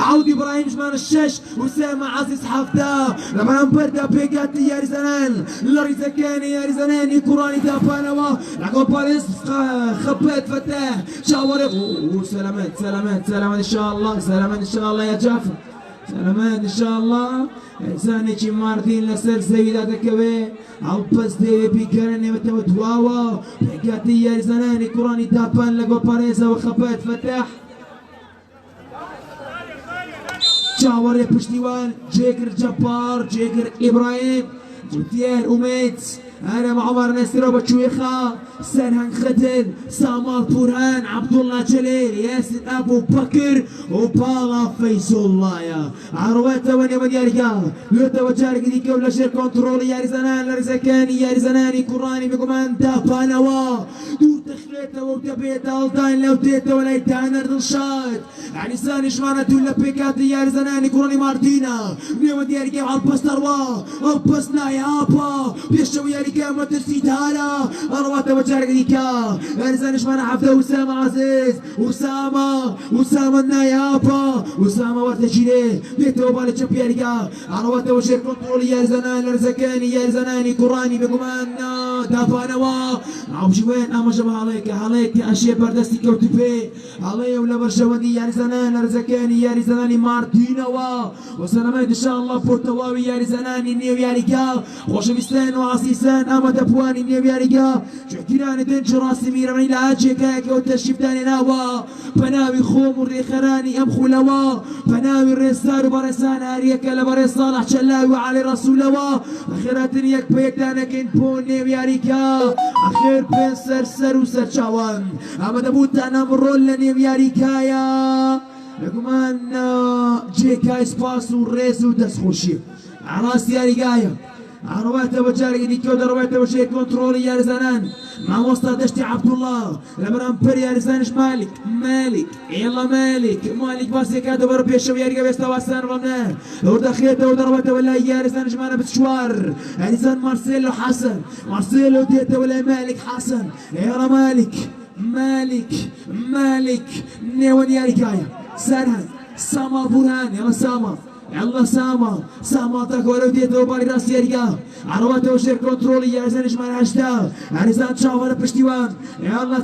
عودي ابراهيم جمان الشش وسامة عزيز حفظة لما نبرد بيقات يا رزنان لريزا كاني يا رزنان كوراني دافانوا لقوا باليس خبات فتاح شاور سلامات سلامات سلامات ان شاء الله سلامات ان شاء الله يا جعفر سلامات ان شاء الله انساني شي مارتين لسر سيدات كبي عبس دي بيكرني متواوا بيقات يا رزنان كوراني دافان لقوا باليس وخبات فتاح شاور يا بشتيوان جيكر جبار جيكر ابراهيم جوتيان اميت انا مع عمر نسيرو بتشويخه سرهان ختل سامال برهان عبد الله جليل ياسر ابو بكر وبالا فيصل الله يا عروته وني مدياركا لوتا وجارك ديك ولا شير كنترول يا رزنان لرزكاني يا رزناني كوراني بكمان دافانوا دو تخليته وتبيته الداين لو تيته ولا يتانر الشاط يعني ساني شمانة ولا بيكاتي يا رزناني كوراني مارتينا نيو مدياركا على البستروا وبسنا يا ابا بيشو يا ريكا ترسيدها أرواته وجارك ديكا رزان شمانة حفظة أسامة عزيز أسامة النايابة أسامة ورتجيني بيتو بالي تشبيركا أرواته وشير كنترول يا رزنان لرزكاني يا رزناني كوراني بكمان دافانوا عبجوين أما جمع عليك أشياء بردستي كوتبي علي ولا برشواني يا رزنان لرزكاني يا رزناني مارتينوا وسلامات إن شاء الله بورتواوي يا رزناني نيو يا ريكا خوش بستان وعصيسان أما دبواني نيو يا ريكا شكران دنج راسي ميراني لاجيكاك وتشيف داني ناوا بناوي خوم الريخراني أم خلوا بناوي الرسال وبرسان أريك لبرس صالح شلاوي وعلي رسول الله أخيرات يك بيك دانا كنت بون نيو يا ريكا أخير بين سرسر وسرشاوان أما دبوت أنا مرول نيو يا ريكايا لكمان جيكا سباس وريس ودس خوشي عراس يا ريكايا عروته وجارك ديكو دروته وشي كنترول يا رزنان مع وسط دشتي عبد الله لما امبر يا رزانش مالك يلا مالك باسي كادو بربي الشو يرجع بيستواسان ومنه ودخيته ودروته ولا يا رزانش معنا بتشوار رزان مارسيلو حسن مارسيلو ديته ولا مالك حسن يلا مالك نيون يا ركايا سرهن ساما برهان يلا ساما تاكورو ديتو بالي راس يرجع عروته وشير كنترول يا رزانش معنا هشتا رزان تشاور بشتيوان يلا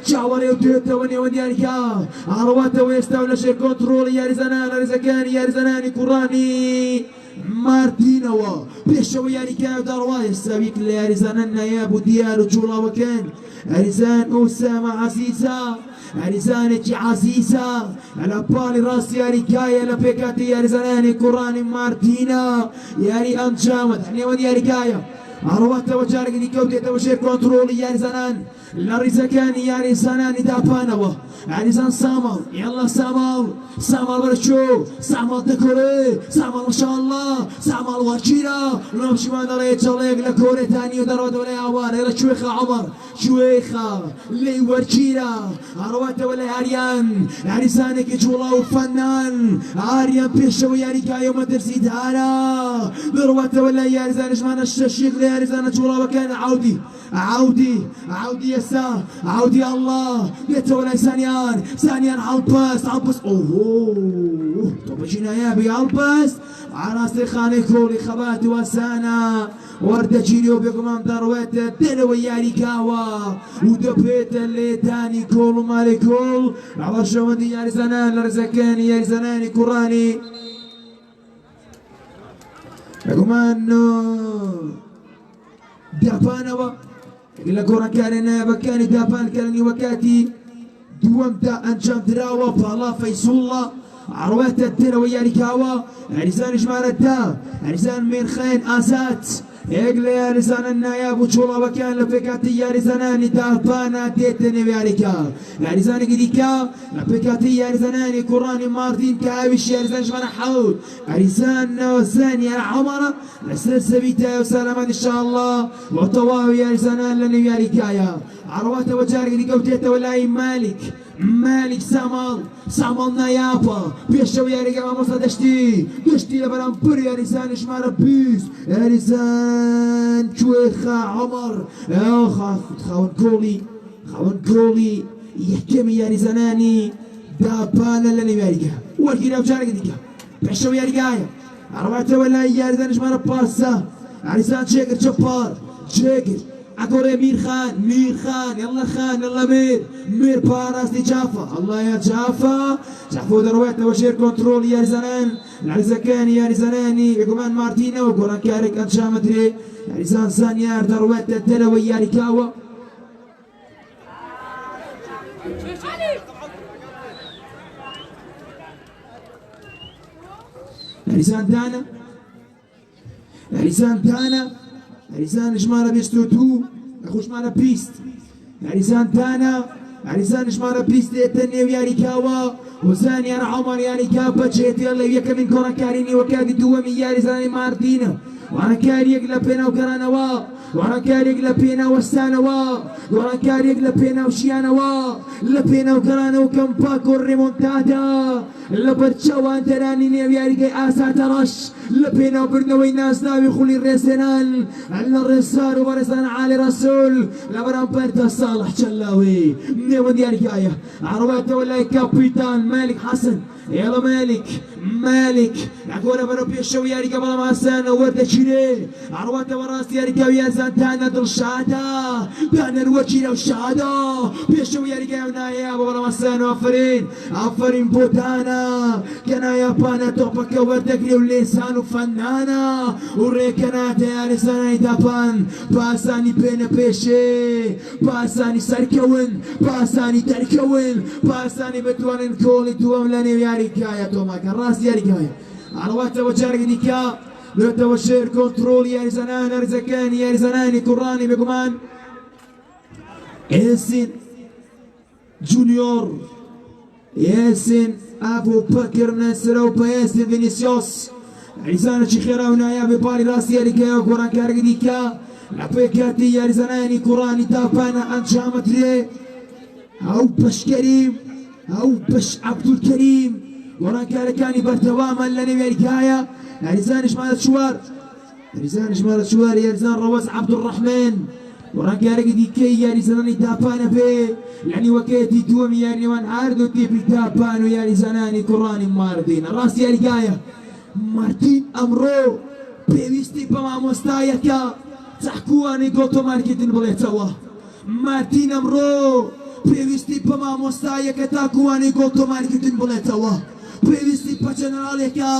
تشاوري وديتو ونيون يا ركا عروته ويستولى شير كنترول يا رزاناني كوراني مارتينوا بيشو يا ريكا دروا يستويك يا رزان يا ابو ديالو جولا وكان رزان اسامه عزيزه رزانك عزيزه على بالي راس يا ريكايا لبيكاتي يا رزاناني كوراني مارتينا يا ري انجامد حنيون يا ريكايا عروته وجارك دي كوديته وشير كنترول يا رزانان لرزكاني يا رزاناني دافانوا رزان سامال يلا سامال برشو سامال دكوري سامال ما شاء الله سامال وجيرا ونمشي ما نرى يتشلق لكوري ثاني ودرود ولا عوار يلا شويخه عمر شويخه لي وجيرا عروته ولا عريان رزانك جولا وفنان عريان بيشو يا ريكا يوم درسي دارا دروته ولا يا رزانش ما نششيك يا رزان جولا وكان عودي عودي الله يتولى ثانيان عالباس اوه طب جينا يا بي عالباس عراس خاني كولي خبات وسانا ورده جينيو بكمان درويته دلو يا ريكاوا ودبيت اللي تاني كول مالي كول على شوندي يا رزنان لرزكاني يا رزناني كوراني بكمان دافانوا إلا كورا كارنا بكاني دافان كارني وكاتي دوامتا أنجام دراوا بالا فيصل الله عروته الدرا ويا ركاوا رزان جمال الدا رزان من خين آسات اقلي يا رزان الناياب وشولا وكان لبكاتي يا رزاناني دافانا ديتني يا ركا يا رزان قديكا لبكاتي يا رزاناني كوراني مارتين كاويش يا رزان جمال حول رزان نوزان يا عمر لسر سبيتا وسلامات ان شاء الله وطواوي يا رزانان لني يا ركايا عروته وجاري دي قوتيته ولا مالك سامال نايابا بيشو يا رجال ما دشتي لبرام بور يا رزان شمار بيس يا رزان شويخة عمر خاون كولي يحكمي يا رزاناني دابانا لە نێویاریگا وەرگیرە و جارێک دیکە پێشەوە یاریگایە ئەڕواتەوە لای یاریدان ژمارە پارسا عریزان چێگر چەپار چێگر ئەگۆڕێ میرخان یەڵە خان یەڵە میر پاراستی جافا الله یا جافا جافۆ دەڕوێتەوە ژێر کۆنتڕۆڵ یاریزانان عریزەکانی یاریزانانی بێگومان مارتینەوە گۆڕانکارێک ئەنجامەدرێ یاریزان زانیار دەڕوێتە دەرەوەی یاریکاوە یاریزان دانا یاریزان ژمارە 22 ژمارە 20 یاریزان دانا یاریزان ژمارە 20 دێتە نێو یاریکاوە وزانیان عەمەر یاریکا بەجێتێ لە یەکەمین کۆڕەکاری نیوەکانی دووەمی یاریزانی مارتینە وانەکاریەک لە پێناوگەڕانەوە وانەکارێک لە پێناوەستانەوە گۆڕانکارێک لە پێناوشیانەوە لە پێناوگەڕانەوە کەمپاک و ڕێمۆنتادا لە بەرچاوان دەرانی نێو یاریگەی ئاساتەڕەش لە پێناوبردنەوەی نازناوی خولی ڕێزێنان لە ڕێسار و بەڕێزان عالی ڕەسوول لە بەرامبەردا ساڵح چەلاوی نێوەند یاریگایە ئەڕواتەوە لای کاپیتان مالک حەسن يلا مالك عقوله برو بيشو ياريكا بلا ماسانا ورده شيري عروات وراس ياريكا ويا زانتانا دلشادا دانا الوكيلة وشادا بيشو ياريكا ونايا بلا ماسانا عفرين بوتانا كنا يا بانا توبك وردك ولسان فنانا وريكنا تياري سانا دابان باساني بين بيشي باساني سركون باساني تركون باساني بتوان كولي دوام لاني ياريكايا توماك الراس ياريكايا عرواتة وجارك ديكا لوتا وشير كنترول ياري زنان ارزكاني ياري زناني كراني بقمان ياسين جونيور ياسين ابو بكر ناصر وبياسين فينيسيوس عزانة شيخيرا ونايا ببالي راس ياريكايا وكوران كارك ديكا لابيكاتي ياري زناني كراني تابانا انشامت ليه او باش كريم او باش عبد الكريم وران كاركاني برتواما لاني ميركايا ياريزان شمالة شوار ياريزان رواز عبد الرحمن وران كارك ديكي ياريزاني تابانا بي يعني وكيتي تومي ياري وان عاردو تيبي تابانو ياريزاناني كراني مارتين الراس ياريكايا مارتين امرو بيويستي بما مستايكا تحكواني قوتو ماركتين بليتوا مارتين امرو پێویستی بە مامۆستایەکە تاکووانی گۆڵتۆمارکردن بڵێتەوە پێویستی بە جەنەراڵێکە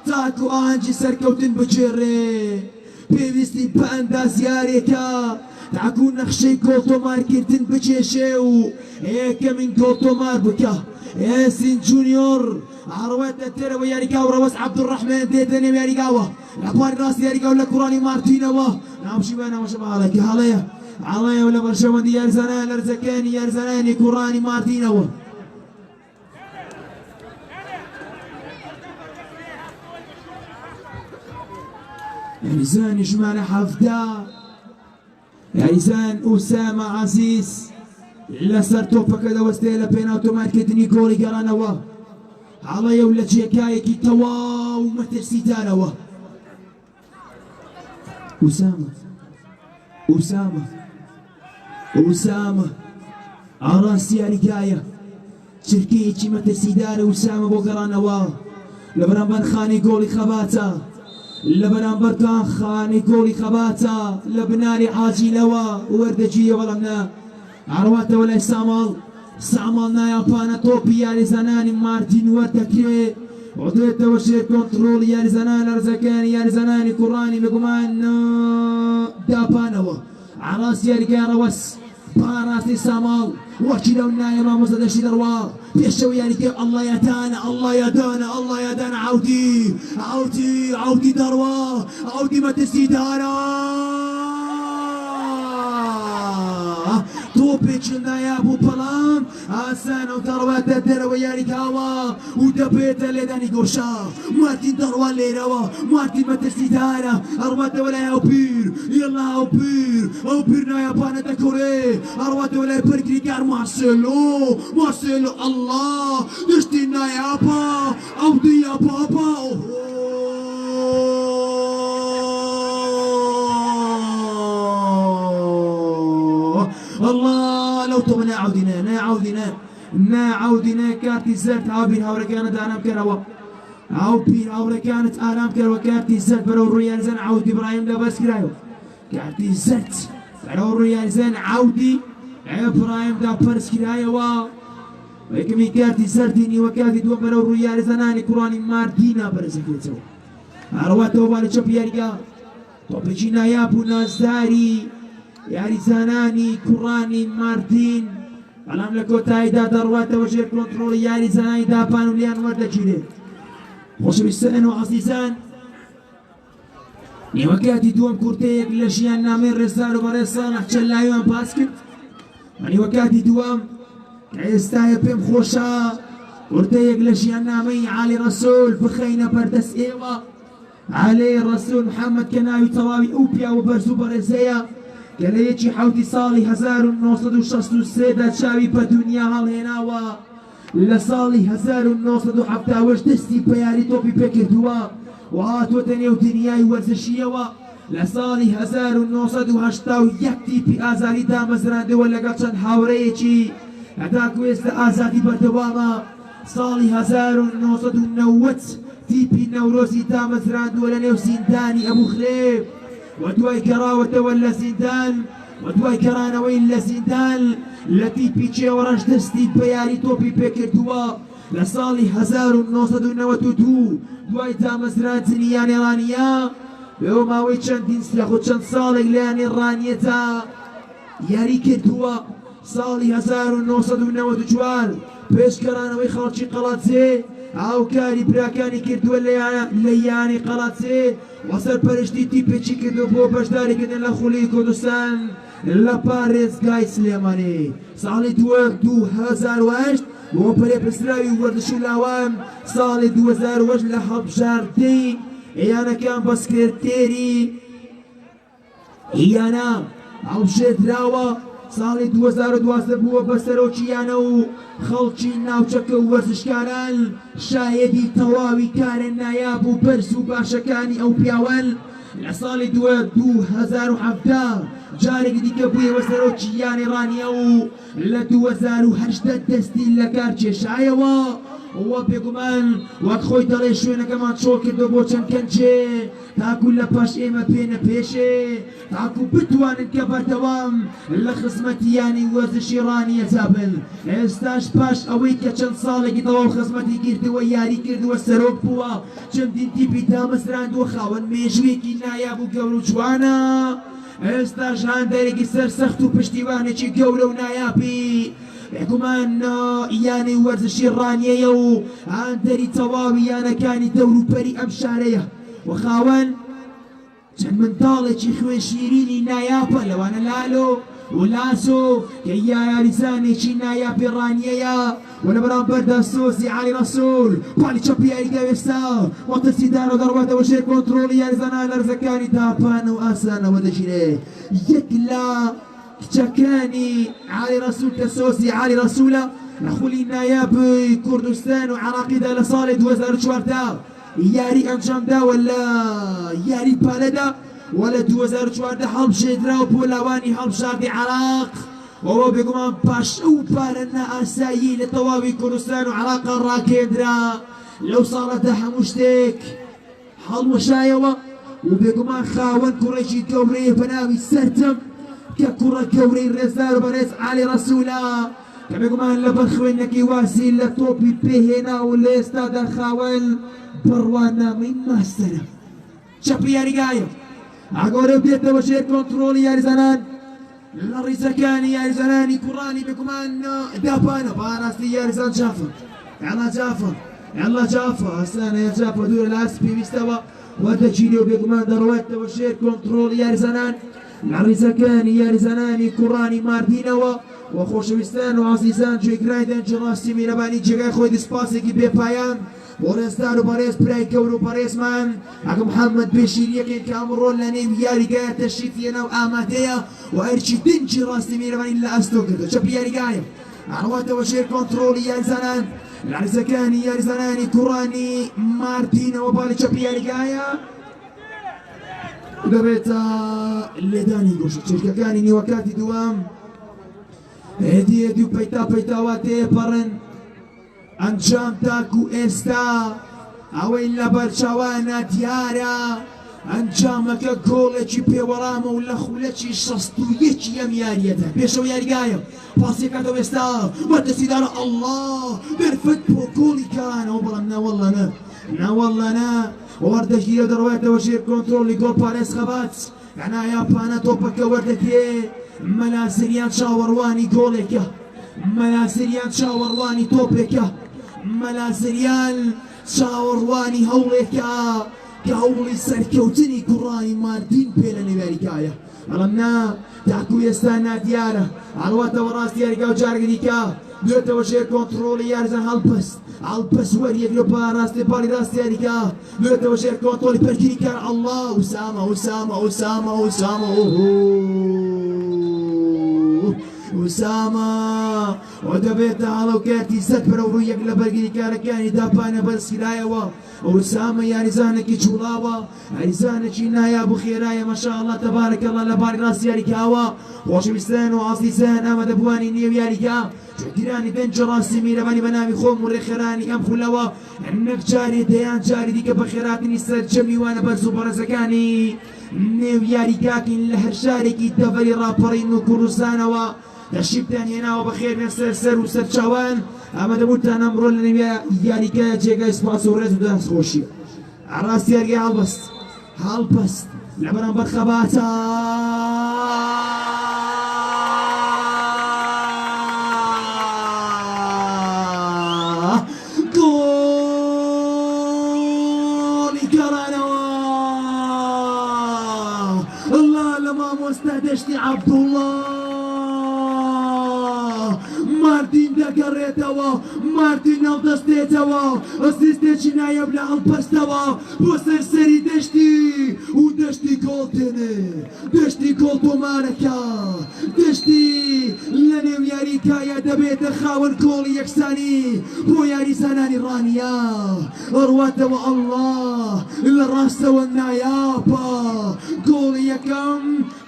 تاکو ئاهەنگی سەرکەوتن بجێڕێ پێویستی بە ئەندازیارێکە تاکو نەخشەی گۆڵتۆمارکردن بچێشێ و یەکەمین گۆڵتۆمار بکە یاسین جونیۆر ئاڕوێتە دەرەوە یاریگا و ڕەوەز عەبدوڕەحمێن دێتە نێو یاریگاوە لە پاری ڕاستی یاریگا و لە کوڕانی مارتینەوە ناوشی بانەوەشە باڵێکی هەڵەیە علي ولا برشوندي يارزنان لرزكاني يارزناني كوراني مارتينو يارزان جمال حفدا يارزان أسامة عزيز لسر توبا كذا وستيلا بيناتو ماركتني كوري قرانوا علي ولا جيكايكي تواو مترسي داروا أسامة عراس ياريكايا شركيتي متسيدار أسامة بوغرانوا لبرامبر خاني قولي خباتا لبرامبر كان خاني قولي خباتا لبناري حاجي لوا وردجية ولمنا عرواتا ولا سامال نايا بانا توبي ياري زناني مارتين وردكي عضوية وشير كنترول ياري زنان ارزكاني ياري زناني كراني بقمان دابانوا عراس ياريكا روس باراتي سامال وكيلو النايم مصدر شدروا بيشو ياريكا الله يدانا الله يدانا عودي دروا عودي ما تسيدانا توبيتشنا يا ابو بلام حسن وثروات الدروا ياريكاوا ودبيت لداني قرشا مارتين دروا ليروا مارتين ما تسيدانا اروات ولا يا بير يلا او بيرنا يا بانا دكوري اروات ولا بركري كار مارسيلو الله نشتينا يا با عودي يا بابا الله لو تبنا عودنا نا عودنا كارتي زرت هاو بين هاوركانت آرام كروا هاو بين هاوركانت آرام كروا كارتي زرت برو الريال زين عود إبراهيم لاباس كرايو كارتي زرت برو الريال زين عودي إبراهيم دا برس كرايو ويكمي كارتي زرتيني وكارتي دو برو الريال زناني كراني مارتينا برزكيتو أرواتو بالي شبياريكا توبيجينا يابو نازاري ياري زناني كراني مارتين علام لكو تايدا دروات وجه كنترول ياري زناني دا بانو ليان ورده جيري خوش بيستنن وعزيزان نيوكاتي دوم كورتيك لشيان نامين رسالو برسالة چلايوان باسكت نيوكاتي دوم عيستاي بيم خوشا كورتيك لشيان نامين علي رسول بخينا بردس ايوه علي الرسول محمد كناوي تواوي اوبيا وبرزو برزيا كليتشي حوتي صالي 1963 تشاوي بدنيا هالهناوا لصالي 1970 وش دستي بياري توبي بكردوا وهات وطني ودنياي ورزشيوا لصالي 1980 يكتي بي ازاري دامزراندي ولا قلشان حاوريتشي هداك ويست ازادي بردواما صالي 1990 تيبي نوروسي دامزراند ولا نيو زنداني ابو خليف ودواي كراوة ولا زندان ودواي كرانا ولا زندان لتيبي تشي ورش دستي بياري توبي بكر دوا لصالي 1992 دواي دامزراند زنيان ايرانيا يوم اوي چندين سلاخو چند صالح لان ايرانيتا ياري كردوا صالي 1994 بيش كرانا وي خالشي قلاتزي او كاري براكاني كردوا لياني قلاتزي وصل برشتي تيبيتشي كردو بو بشداري كدن لخولي كردستان لباريس غاي سليماني صالي 2008 وبري بسراوي وردشو لاوام صالي 2008 لحب جاردي ايانا كان بسكرتيري ايانا او شدراوة صالي 2012 بووە بەسەرۆکییانە و خەڵکی ناوچەکە و وەرزشکاران شایەدی تەواوی کارە نایاب و بەرز و باشەکانی ئەو پیاوەن لە ساڵی 2017 جارێک دیکە بوویەوە سەرۆکییانی ڕانیە و لە 2018 دەستی لە کار کێشایەوە وە بێگومان وەک خۆی دەڵێ شوێنەکەمان چۆڵ کردو بۆ چەند کەنجێ تاکو لە پاش ئێمە پێنە پێشێ تاکو بتوانن کە بەردەوام لە خزمەتیانی وەرزشی ڕانیەتا بن ئێستاش پاش ئەوەی کە چەند ساڵێکی تەواو خزمەتی کردووە یاری کردووە سەرۆک بووە چەندین تیپی دامەزراندووە خاوەن مێژوویەکی نایاب و گەور و جوانە ئێستاش هاندەرێکی سەرسەخت و پشتیوانێکی گەورە و نایابی بێگومان یانی وەرزشی ڕانیەیە و هاندەری تەواوی یانەکانی دەوروبەری ئەم شارەیە و خاوەن چەند منداڵێکی خوێن شیرینی نایابە لەوانە لالۆ و لاسۆ کە یاریزانێکی نایابی ڕانیەیە و لە بەرامبەردا سۆزی عالی ڕەسوول پاڵی چەپی یاریگا وێستا وەتەسیدان و دەڕواتەوە ژێر کۆنتڕۆڵی یاریزانە لەرزەکانی تاپان و ئاسانەوە دەژیرێ یەک لە کچەکانی عالی ڕەسوول کە سۆزی عالی ڕەسوولە لە خولی نایابی کوردستان و عێراقیدا لە ساڵی 2014 یاری ئەنجامدا ولا یاری پالەدا ولا 2014 هەڵبژێردراوە بۆ لاوانی هەڵبژاردی عێراق وەوە بێگومان پاش ئەو پارە نائاسایی لە تەواوی کوردستان و عێراقا ڕاگەیەندرا لەو ساڵەدا هەموو شتێک هەڵوەشایەوە و بێگومان خاوەن کوڕێکی گەورەیە بە ناوی سەرتەم کە کوڕە گەورەی ڕێزدار و بەڕێز عالی ڕەسوولە کە بێگومان لەبەر خوێندنەکەی واسی لە تۆپی پێهێنا و لە ئێستادا خاوەن بڕوانامەی ماستەرە چەپی یاریگایە ئاگۆرە بێتەوە ژێر کۆنتڕۆڵی یاریزانان لە ڕیزەکانی یاریزانانی کوڕانی بێگومان داپانە بەڕاستی یاریزان جافە یاڵا جافە یاڵا جافە ئەسانە جافە دوورە لە ئاست پێویستەوە وەدەگیرێ و بێگومان دەڕوێتەوە ژێر کۆنتڕۆڵی یاریزانان لە ڕیزەکانی یاریزانانی کوڕانی ماردینەوە و خۆشەویستان و عەزیزان گوێگرای دەنجی ڕاستی میرەبانی جێگای خۆی دسپاسێکی بێپایان بۆ ڕێزدار و بەڕێز پرای کەور و بەڕێزمان ئەگە محەممەد بێشیریەکەین کە ئەمڕۆ لە نێو یاریگایە تەشریفیەنە و ئامادەیە و هەرچی دنجی ڕاستی میرەبانی لە ئەستۆ کردو چەپی یاریگایە ئەڕواتەوە ژێر کۆنتڕۆڵی یاریزانان لە ڕیزەکانی یاریزانانی کوڕانی ماردینەوە باڵی چەپی یاریگایە دەبێتە لێدانی گۆشە چێشکەکانی نیوەکاتی دووەم هێدی و پەیتاوا تێپەڕن ئەنجام تاکو ئێستا ئەوەی لە بەرچاوانە دیارە ئەنجامەکە گۆڵێکی پێوەڕامە و لە خولەکی 61 ئەم یاریەتە پێشەوە یاریگایە پاسێکاتەوە ئێستا وەردەسیدارە ئەڵڵاه دەرفەت بۆ گۆڵی کارانەوە بەڵام ناوەڵڵانە وەردەگیرە دەڕواتەوە ژێر کۆنتڕۆلی گۆڵ پارێز خەبات یانا یاپانە تۆپەکە وەردەگرێ مەلاسریان چاوەڕوانی گۆڵێکە مەلاسریان چاوەڕوانی تۆپێکە مەلاسریان چاوەڕوانی هەوڵێکە کە هەوڵی سەرکەوتنی کوڕانی ماردین پێ لە نێویاریکایە بەڵام نا تاکو ئێستا نادیارە هەڵواتەوە ڕاست یاریگا و جارگەریکە دوێتەوە ژێر کۆنتڕۆڵی یاریزان هەڵپەست وەریەگرۆ ڕاستی پاڵی ڕاست یاریکە دوێتەوە ژێر کۆنتڕۆلی پەرگیری کار ئەڵڵاه وسامە و دەبێتە هەڵەوکاتی سەد بەرەو ڕوو یەک لە بەرگری کارەکانی داپانە بەرزکرایەوە وسامە یاریزانێکی جوڵاوە یاریزانێکی نایاب و خێرایە مەشاءڵڵا تەبارەکەڵڵا لە باری ڕاست یاریکاوە خۆشەویستان و ئازیزان ئامادەبووانی نێو یاریکا جوگیرانی دەنج ڕاستی میرەبانی بە ناوی خۆم و ڕێخێرانی ئەم خولەوە نەک جارێ دەیان جاری دیکە بە خێراتنی سەرجەمی وانە بەرز و بەڕێزەکانی نێو یاریکاکین لە هەر شارێکی دەڤەری ڕاپەڕین و کوردستانەوە دەشیبتان هێناوە بەخێر بێن سەر و سەرچاوان ئامادەبووتان ئەمڕۆ لە نێو یاریکایە جێگای سوپاس و ڕێز و دەستخۆشیە ڕاستی یاریگای هەڵپەست لە بەرامبەر خەباتە گۆڵی گەڕانەوە الله لە مامۆستا دەشتی عەبدوڵڵاه ماردین دەگەڕێتەوە ماردین هەڵدەستێتەوە ئەسیستێکی نایەب لە هەڵپەستەوە بۆ سەرسەری دەشتی و دەشتی گۆڵ تێنێ دەشتی گۆڵ تۆمارەکە دەشتی لە نێو یاریکایە دەبێتە خاوەن گۆڵی یەکسانی بۆ یاریزانانی ڕانیا ئەڕواتەوە ئەڵڵاه لە ڕاستەوە نایابە گۆڵی یەکەم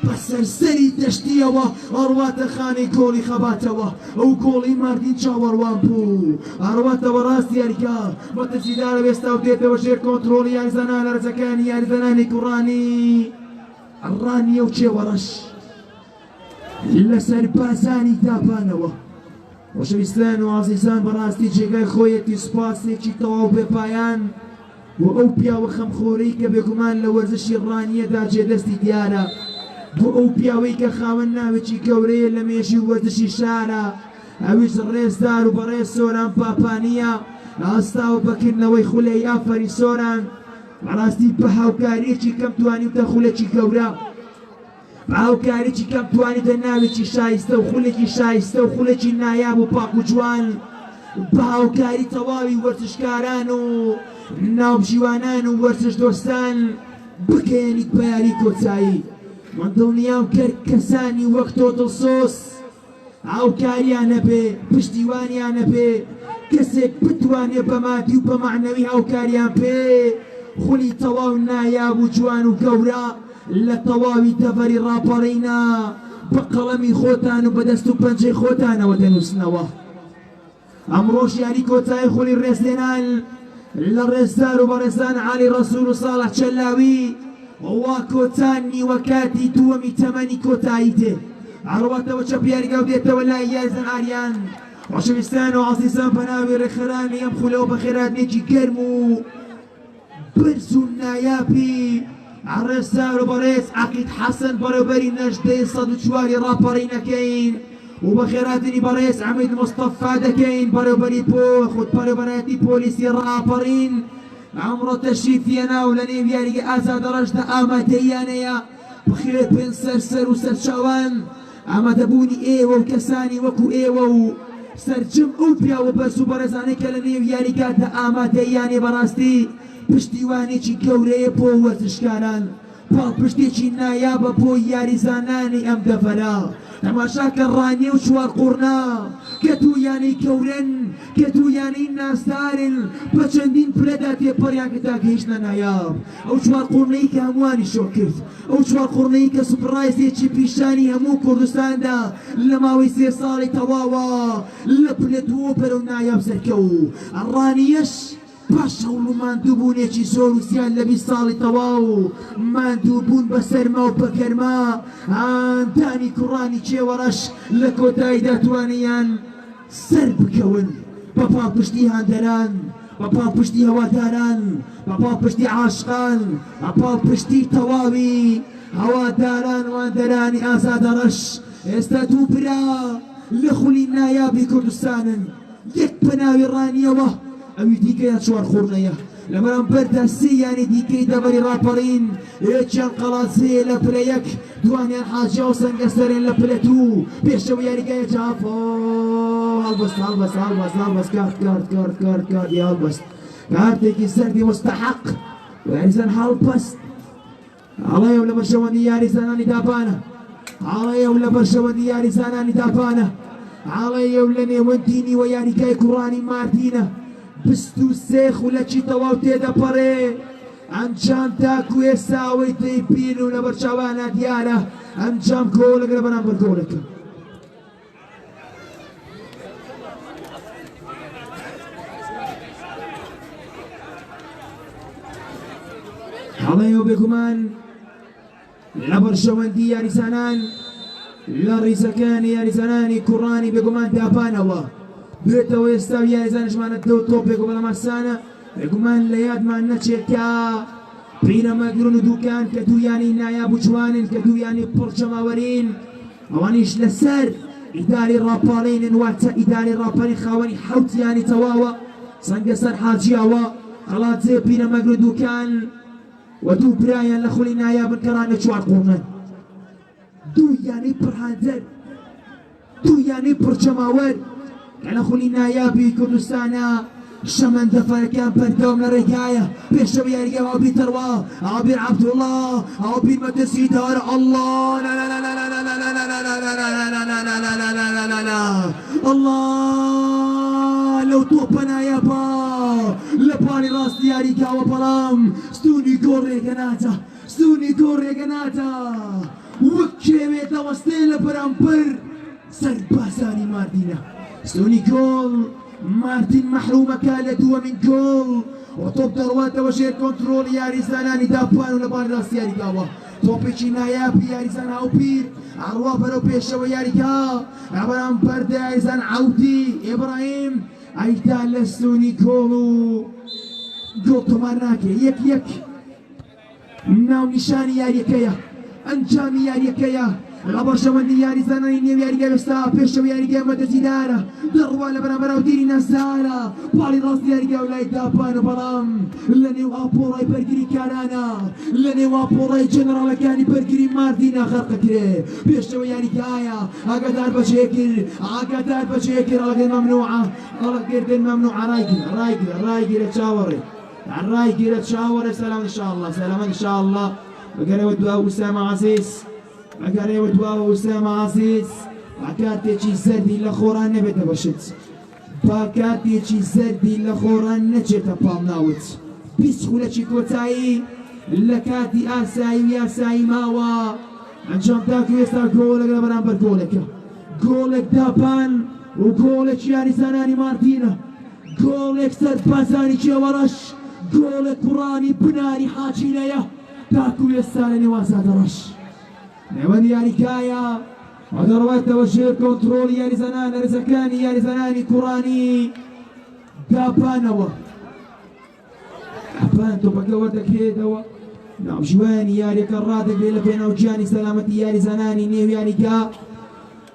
بە سەرسەری دەشتیەوە ئەڕواتە خانەی گۆڵی خەباتەوە ئەو گۆڵی ماردین چاوەڕوان بوو ئەڕواتەوە ڕاستی یاریکا بەتەجیدارە وێستا و دێتەوە ژێر کۆنتڕۆڵی یاریزانان لەرزەکانی یاریزانانی کوڕانی ڕانیە و چێوەڕەش لەسەر بازانی داپانەوە خۆشەویستان و ئازیزان بەڕاستی جێگای خۆیەتی سوپاسێکی تەواو بێپایان و ئەو پیاوە خەمخۆرەی کە بێگومان لە وەرزشی ڕانیەدا جێدەستی دیارە بۆ ئەو پیاوەی کە خاوەن ناوێکی گەورەیە لە مێژی وەرزشی شارە ئەویش ڕێزدار و بەڕێز سۆران پاپانیە ئاستاوە بەکردنەوەی خولەی ئافەری سۆران بەڕاستی بە هاوکاریەکی کەم توانیوتە خولێکی گەورە بە هاوکاریی کەم توانیتە ناوێکی شایستە و خولێکی شایستە و خولێکی نایاب و پاک و جوان بە هاوکاری تەواوی وەرزشکاران و ناوجیوانان و وەرزش دۆستان بکەێنیت بە یاری کۆچایی من دڵنیام کرد کەسانی وەک تۆ دڵسۆز هاوکاریان هەبێ پشتیوانیان هەبێ کەسێک بتوانێ بە مادی و بە معنەوی هاوکاریان پێ خولی تەواو نایاب و جوان و گەورە لە تەواوی دەڤەری ڕاپەڕینە بە قەڵەمی خۆتان و بەدەست و پەنجەی خۆتانەوە دەنووسنەوە ئەمڕۆژ یاری کۆتایی خولی ڕێزلێنان لە ڕێزدار و بەڕێزان عالی ڕەسوول و ساڵح چەلاوی وا کۆتان نیوە کاتی دووەمی تەمەنی کۆتایی تێ ئەڕواتەوە چەپ یاریگا و دێتەوە لای یاریزان ئاریان خۆشەویستان و ئازیزان بە ناوی ڕێکخەرانی ئەم خولەوە بە خێراتنێکی گەرم و برز و نایابی ڕێزدار و بەڕێز عەقید حەسەن بەڕێوەبەری نەژدەی 104 ڕاپەڕینەکەین و بە خێراتنی بەڕێز عەمید مستەفا دەکەین بەڕێوەبەری خودپەروەبەرەتی پۆلیسی ڕاپەڕین ئەمڕۆ تەشریفیەنا و لە نێو یاریگە ئازادە ڕەشدا ئامادەیانەیە بخێر پێن سەر و سەرچاوان ئامادەبوونی ئێوە و کەسانی وەکو ئێوە و سەرجەم ئەو پیاوە بەرز و بەڕێزانەی کە لە نێو یاریگادا ئامادەیانێ بەڕاستی پشتیوانێکی گەورەیە بۆ وەرزشکاران پاڵپشتێکی نایابە بۆ یاریزانانی ئەم دەفەرە تەماشاکە ڕانیە و چوار قوڕنا کە توویانی کەورن کە توویانی ناسدارن بە چەندین پلەدا تێپەڕیان کە تاکە هیچ نەنایاب ئەو چوار قوڕنەی کە هەمووانی شۆ کرد ئەو چوار قوڕنەی کە سوپڕایزێکی پیشانی هەموو کوردستاندا لە ماوەی 3 ساڵی تەواوە لە پلەتووە بەرەو نایاب سەرکەوت ڕانیەش پاش هەوڵ و ماندووبوونێکی زۆر و زیاد لە 20 ساڵی تەواو ماندووبوون بە سەرما و بەگەرما ئاندانی کوڕانی کێوەڕەش لە کۆتاییدا توانیان سەر بکەون بە پاڵپشتی هاندەران بە پاڵپشتی هەواداران بە پاڵپشتی عاشقان بە پاڵپشتی تەواوی هەواداران واندەرانی ئازادەڕەش ئێستا دوو برا لە خولی نایابی کوردستانن یەک پەناوی ڕانیەوە ئەوی دیکەیە چوار خوڕنەیە لەبەرام بەردا سێیانی دیکەی دەبەری ڕاپەڕین یەکیان قەڵاتزەیە لە پلە یەک دوانیان حاجیا و سەنگەسەرێن لە پلە دوو پێشەوە یاریگایە جافۆ هەڵبەست هەڵبەست هەڵبەست هەڵبەست کارت یا هەڵبەست کارتێکی سەردی مستەحەق یاریزان هەڵبەست هەڵەیە لە بەرشەوەندی یاریزانانی داپانە هەڵەیە لە بەرشەوەندی یاریزانانی داپانە هەڵەیە لە نێوەندی نیوە یاریگای کوڕانی ماردینە 23 خولەکی تەواو تێدەپەڕێ ئەنجام تاکو ئێستاوەی تەیبین و لە بەرچاوانە دیارە ئەنجام گۆڵێک لە بەرامبەر گۆڵەکە هەڵەیە بێگومان لە بەرشەوەندی یاریزانان لە ڕیزەکانی یاریزانانی کوڕانی بێگومان داپانەوە بێتەوە ئێستا یاریزانشمانە دەوت تۆپێک و بەڵەمەسانە بێگومان لە یادمان نەچێتکە پیرەمەگرون و دووکان کە دوویانی نایاب و جوانن کە دوویانی پڕجەماوەرین ئەوانیش لەسەر ئیداری ڕاپاڵینن واتە ئیداری ڕاپەڕی خاوەنی حەوتیانی تەواوە سەنگەسەر حاجیاوە قەڵاتزێ پیرەمەگر و دووکان و دوو برایان لە خولی نایابن کەڕانە چوار قوڕنن دوویانی پڕهاندەر دوویانی پڕجەماوەر لە خولی نایابی کوردستانە شەمەندەفەرەکان بەردەوام لە ڕێگایە پێشەوە یاریگای ئاوبیر تەڕوا ئاوبیر عەبدوڵڵا ئاوبیر مەترسی دارە ئەڵڵا ئەڵڵا لەو تۆپە نایابە لە پاڵی ڕاستی یاریگاوە بەڵام ستونی گۆڵ ڕێگەناتە ستونی گۆڵ ڕێگەناتە وەک کێوێ دەوەستێ لە بەرامبەر سەربازانی ماردینە ستونی گۆڵ مارتین محرومەکە لە دووەمین گۆڵ و تۆپ دەڕواتەوە ژێر کۆنتڕۆڵ یاریزانانی داپان و لە بان ڕاستی یاریگاوە تۆپێکی نایابی یاریزان هاوپیر ئەڕوا بەرەو پێشەوە یاریگا لەبەرام بەردە یاریزان عەودی ئیبراهیم ئەیدا لە ستونی گۆڵ و گۆڵ تۆمار ناکرێ یەک ناو نیشانی یاریەکەیە ئەنجامی یاریەکەیە لە بەرشەوەندی یاریزانانی نێو یاریگای ئێستا پێشەوە یاریگای مەدەزیدارە دەڕوا لە بەرامبەر ئاودیری ناسدارە پاڵی ڕاستی یاریگای لای داپانە بەڵام لە نێو ئاپۆڕای بەرگری کارانە لە نێو ئاپۆڕای جەنەڕاڵەکانی بەرگری ماردینە خەرقەکرێ پێشەوە یاریگایە ئاگادار بەجێ کرد ئاگادار بەجێ کرد ئەڵەگەر مەمنوعە ئەڵەگەردن مەمنوعە ڕایگیرە چاوەڕێ ڕایگیرە چاوەڕێ سەلام ئینشاءالله سەلامەت ئینشاءالله بەگەرەوە دوا وسامە عەزیز ئەگەرەوە دواوە وسامە عەزیز کاتێکی زەردی لە خۆڕان نەبێتە بەشت با کاتێکی زەردی لە خۆڕان نەچێتە پاڵ ناوت 20 خولەکی کۆتایی لە کاتی ئاسایی و یاسایی ماوە ئەنجام داکە ئێستا گۆڵێک لە بەرامبەر گۆڵێکە گۆڵێک داپان و گۆڵێک یاریزانانی ماردینە گۆڵێک سەربازانی کێوەڕەش گۆڵێک کوڕانی بناری حاجیلەیە داکو ئێستا لە نێو ئازادەڕەش نێوەندی یاریگایە ئەدەڕواتەوە ژێر کۆنتڕۆڵی یاریزانان لەرزەکانی یاریزانانی کوڕانی داپانەوە داپان تۆپەکە وەردەکرێتەوە ناوژوانی یاریەکە ڕادەگرێت لە پێناوگیانی سەلامەتی یاریزانانی نێو یاریگا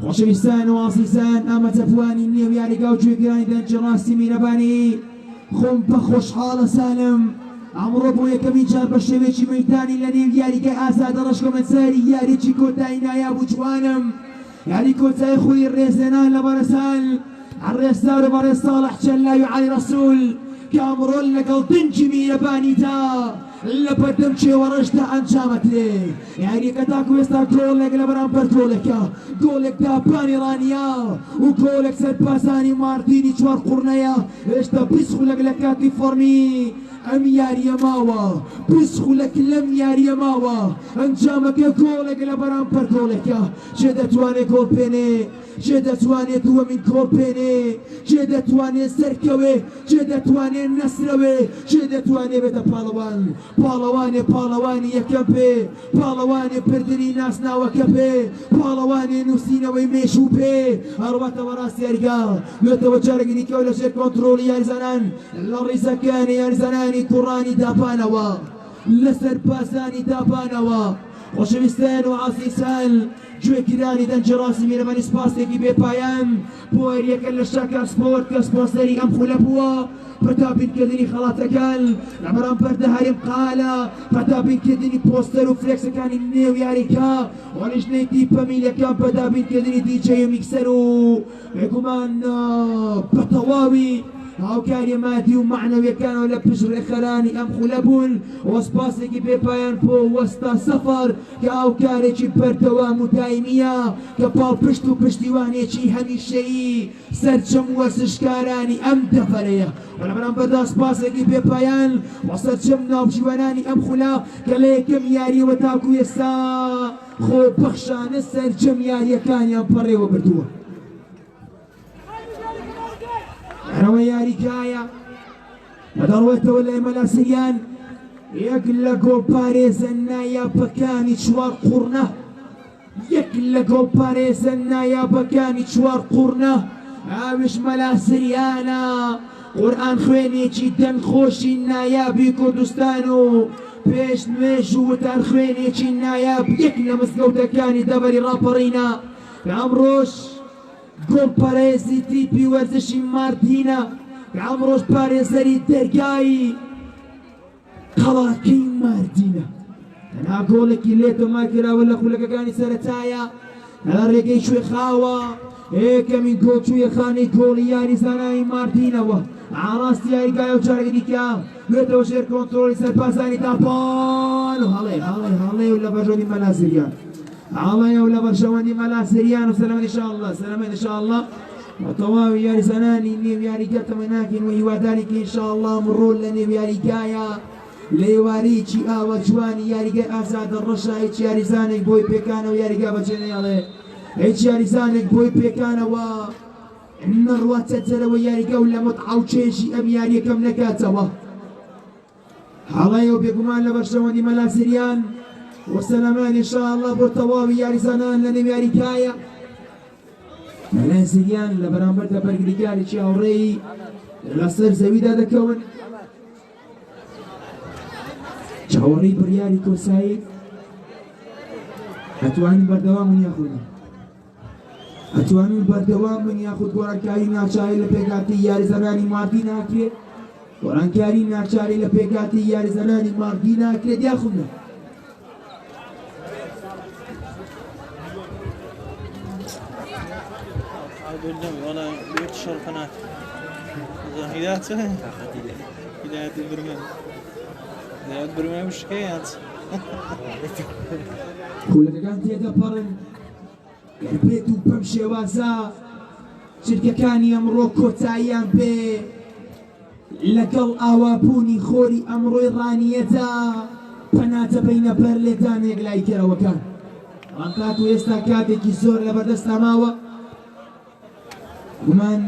خۆشەویستان و ئازیزان ئەمە جەفوانی نێو یاریگا و گوێگرانی دەنجی ڕاستی میرەبانی خۆم بە خۆشحاڵە سالم ئەمڕۆ بۆ یەکەمین جار بە شێوێکی مەیدانی لە نێو یاریگای ئازادەڕەش کۆمەنسەری یاریی کۆتایی نایاب و جوانم یاری کۆتایی خولی ڕێزێنان لە بەرەسان الڕێزدار بەڕێز ساڵح جەلای و عەلی ڕەسوول کە ئەمڕۆ لەگەڵ دنجی میرەبانیدا لبردم چێوەڕەشدا ئەنجامت لێ یاریەکە تاکو ئێستا گۆڵێک لە بەرامبەر گۆڵێکە گۆڵێک داپانی ڕانیا و گۆڵێک سەرپاسانی مارتینی چوار قوڕنەیە هێشتا 20 خولەک لە کاتی فۆرمی ئەم یاریە ماوە 20 خولەک لەم یاریە ماوە ئەنجامەکە گۆڵێک لە بەرامبەر گۆڵێکە چێ دەتوانێت گۆڵ پێنێ چێ دەتوانێت دووەمین گۆڵ پێنێ چێ دەتوانێت سەرکەوێ چێ دەتوانێت نەسرەوێ چێ دەتوانێت بێتە پاڵەوان پاڵەوانی یەکەم پێ پاڵەوانی پردنی ناسناوەکە پێ پاڵەوانی نووسینەوەی مێشوو پێ هەروەتەوە ڕاستی یاریگا بێتەوە جارێکی دیکە لە ژێر کۆنتڕۆڵی یاریزانان لە ڕیزەکانی یاریزانانی کوڕانی داپانەوە لەسەر پاسانی داپانەوە خۆشەویستان و عازیزان گوێگیرانی دەنجە ڕاستمی لەمەنی سپاسێکی بێپایان بۆ هەریەکە لە شاکار سپۆرت کە سپۆنسەری ئەم خولە بووە پەتابینکردنی خەڵاتەکان لە بەرامبەردە هەرێم قالە پەتابینکردنی پۆستەر و فلێکسەکانی نێو یاریکە وەلیژنەی دیپەمیلەکان پەتابینکردنی دیجەی و میکسەر و بێگومان بە تەواوی هاوکاری مادی و معنەویەکانەوە لە پشتڕێخەرانی ئەم خولە بوون وەسپاسێکی بێپایان بۆ وەستا سەفەر کە هاوکارێکی بەردەوام و دایمیە کە پاڵپشت و پشتیوانێکی هەمیشەیی سەرجەم وەرزشکارانی ئەم دەفەرەیە وە لە بەرامبەردا سپاسێکی بێپایان وە سەرجەم ناوجیوانانی ئەم خولە کە لە یەکەم یاریەوە تاکو ئێستا خۆبەخشانە سەرجەم یاریەکانیان پەڕێوە بردووە هەرەوە یاریکایە بەدەڕوێتەوە لە ئێمە لاسریان یەک لە گۆڵپارێزە نایابەکانی چوار قوڕنە یەک لە گۆڵپارێزە نایابەکانی چوار قوڕنە ئاویش مەلاسریانە قورئان خوێنێکی دەنگخۆشی نایابی کوردستان و پێش نوێژ و وتار خوێنێکی نایاب یەک لە مزگەوتەکانی دەبەری ڕاپەڕینە ئەمڕۆژ گۆڵ پارێزی تیپی وەرزشی مارتینە کە ئەمڕۆژ پارێزەری دەرگایی قەڵاکەی مارتینە تەنها گۆڵێکی لێتۆما کراوە لە خولەکەکانی سەرەتایە لە ڕێگەی کوێخاوە یەکەمین گۆڵ کوێخانەی گۆڵی یاریزانانی مارتینەوە ئاڕاستی یاریگایە و جارێکی دیکە بێتەوە ژێر کۆنتڕۆڵی سەرپاسانی تاپان و هەڵێ و لە بەژۆنی مەلاسریان عڵەیە و لە بەرشەوەندی مەلاسریان و سەلەمەت ئینشاءالله سەلەمەت ئینشاءالله وتەواوی یاریزانانی نێو یاریگەتەوە ناکەین و هیوادارێکی ئینشاءالله ئەمڕۆ لە نێو یاریگایە لە ئێوارەیەکی ئاوە جوانی یاریگای ئازادە ڕەشە هیچ یاریزانێک بۆی پێکانەوە یاریگا بەجێ نەیەڵێ هیچ یاریزانێک بۆی پێکانەوە نەڕواتە جەرەوە یاریگە و لە متعە و چێژی ئەم یاریەکەم نەکاتەوە هەڵەیە و بێگومان لە بەرشەوەندی مەلاسریان وسلمان إن شاء الله برتواوي يارزانان لنم ياريكايا ملازريان لبرامبر دبرقلقالي شاوري لسر زويدا دكون شاوري برياري كوسايد أتواني بردوام من ياخذني أتواني بردوام من ياخذ ورانكاري ناشاري لبيقاتي يارزاناني ماردينا كريد ورانكاري ناشاري لبيقاتي يارزاناني ماردينا كريد ياخذنا قدامي والله بيت الشرف هناك هدايات هدايات البرمان هدايات البرمان وش حكايات خولەکە كان تێدە پەڕن گەربێت و بەم شێوازە چرکەکانی ئەمڕۆ کۆتاییان پێ لەگەڵ ئاوابوونی خۆری ئەمڕۆی ڕانیەدا پەناتە بەینە بەر لێدانێک لای کەرەوەکان ڕەنکات و ئێستا کاتێکی زۆر لە بەردەستا ماوە گومان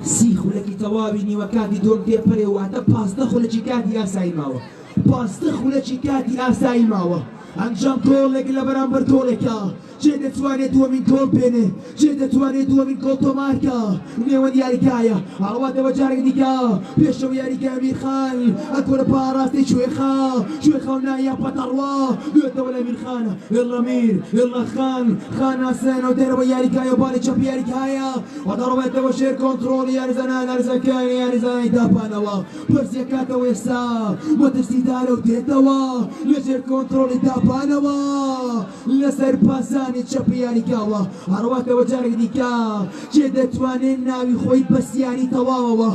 30 خولەکی تەواوی نیوەکاتی دۆم تێپەرێ واتە 15 خولەکی کاتی ئاسایی ماوە 15 خولەکی کاتی ئاسایی ماوە ئەنجام گۆڵێک لە بەرامبەر گۆڵێکە چێ دەتوانێت دووەمین گۆڵ بێنێ چێ دەتوانێت دووەمین گۆڵ تۆمارکە نێوەند یاریگایە هەڵواتەوە جارێک دیکە پێشەوە یاریگای ئەمیرخان ئەکۆرە پاڕاستی کوێخا و نایە پەتەڕوا دوێتەوە لە ئەمیرخانە ئێڵە میر ئێڵە خان ئاسانەوە دەرەوە یاریگایە و باڵی چەپ یاریگایە وەدەڕەوێتەوە ژێر کۆنتڕۆڵی یاریزانان هەرزەکانی یاریزانانی داپانەوە پرسیەکاتەوە ئێستا مەترسیدارە و دێتەوە لە ژێر کۆنتڕۆڵی داپانەوە لەسەر پاسانی چەپی یاریگاوە هەڕواتەوە جارێک دیکە چێ دەتوانێت ناوی خۆی بەسیاری تەواوەوە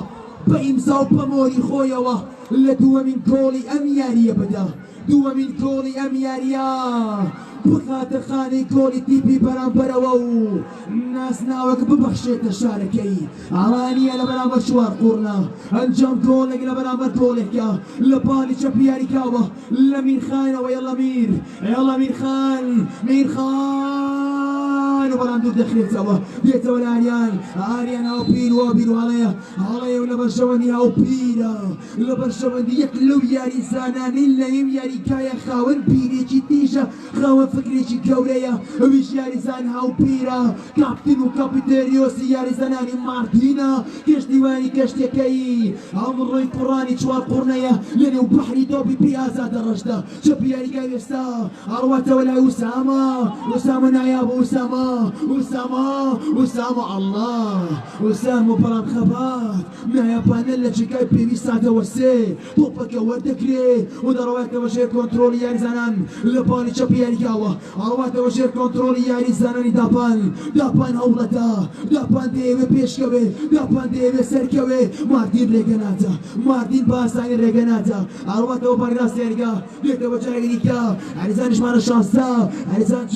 بإمزا وبموري خويا لدوا من كولي أم ياريا بدا دوا من كولي أم ياريا بخاطر خاني كولي تيبي برامبرو الناس ناوك ببخشيت الشاركي عراني على برامبر شوار قرنا انجام كولك لبرامبر كولك لبالي شبياري كاوة لمين خان ويلا مير يلا مير خان مير خان وبرام دور دخلت سوا ديت ولا عريان او بيرو بيرو عليا ولا برشواني او بيرا لا برشواني يكلو ياري زانان الا ياري كايا خاون بيري جديجا خاون فكريجي كوريا ويش ياري زان هاو بيرا كابتن وكابيتيريوس ياري زاناني مارتينا كش ديواني كش تكاي عمري قراني شوار قرنيا لاني وبحري دوبي بيازا درجتا شبي ياري كايستا عروته ولا اسامه ناياب اسامه الله اسامه برام خبات نايابان اللي شكاي بيبي ساعته وسي طوبك وردكري ودروات وشير كنترول ياري زانان لبالي شبي ياري كاوا عروات وشير كنترول ياري زاناني دابان هولتا دابان ديوي بيشكوي دابان ديوي سركوي ماردين ريغاناتا ماردين باساني ريغاناتا عروات وباراس ياريكا ديكتا وجايريكا عريزانش مانا شانسا عريزان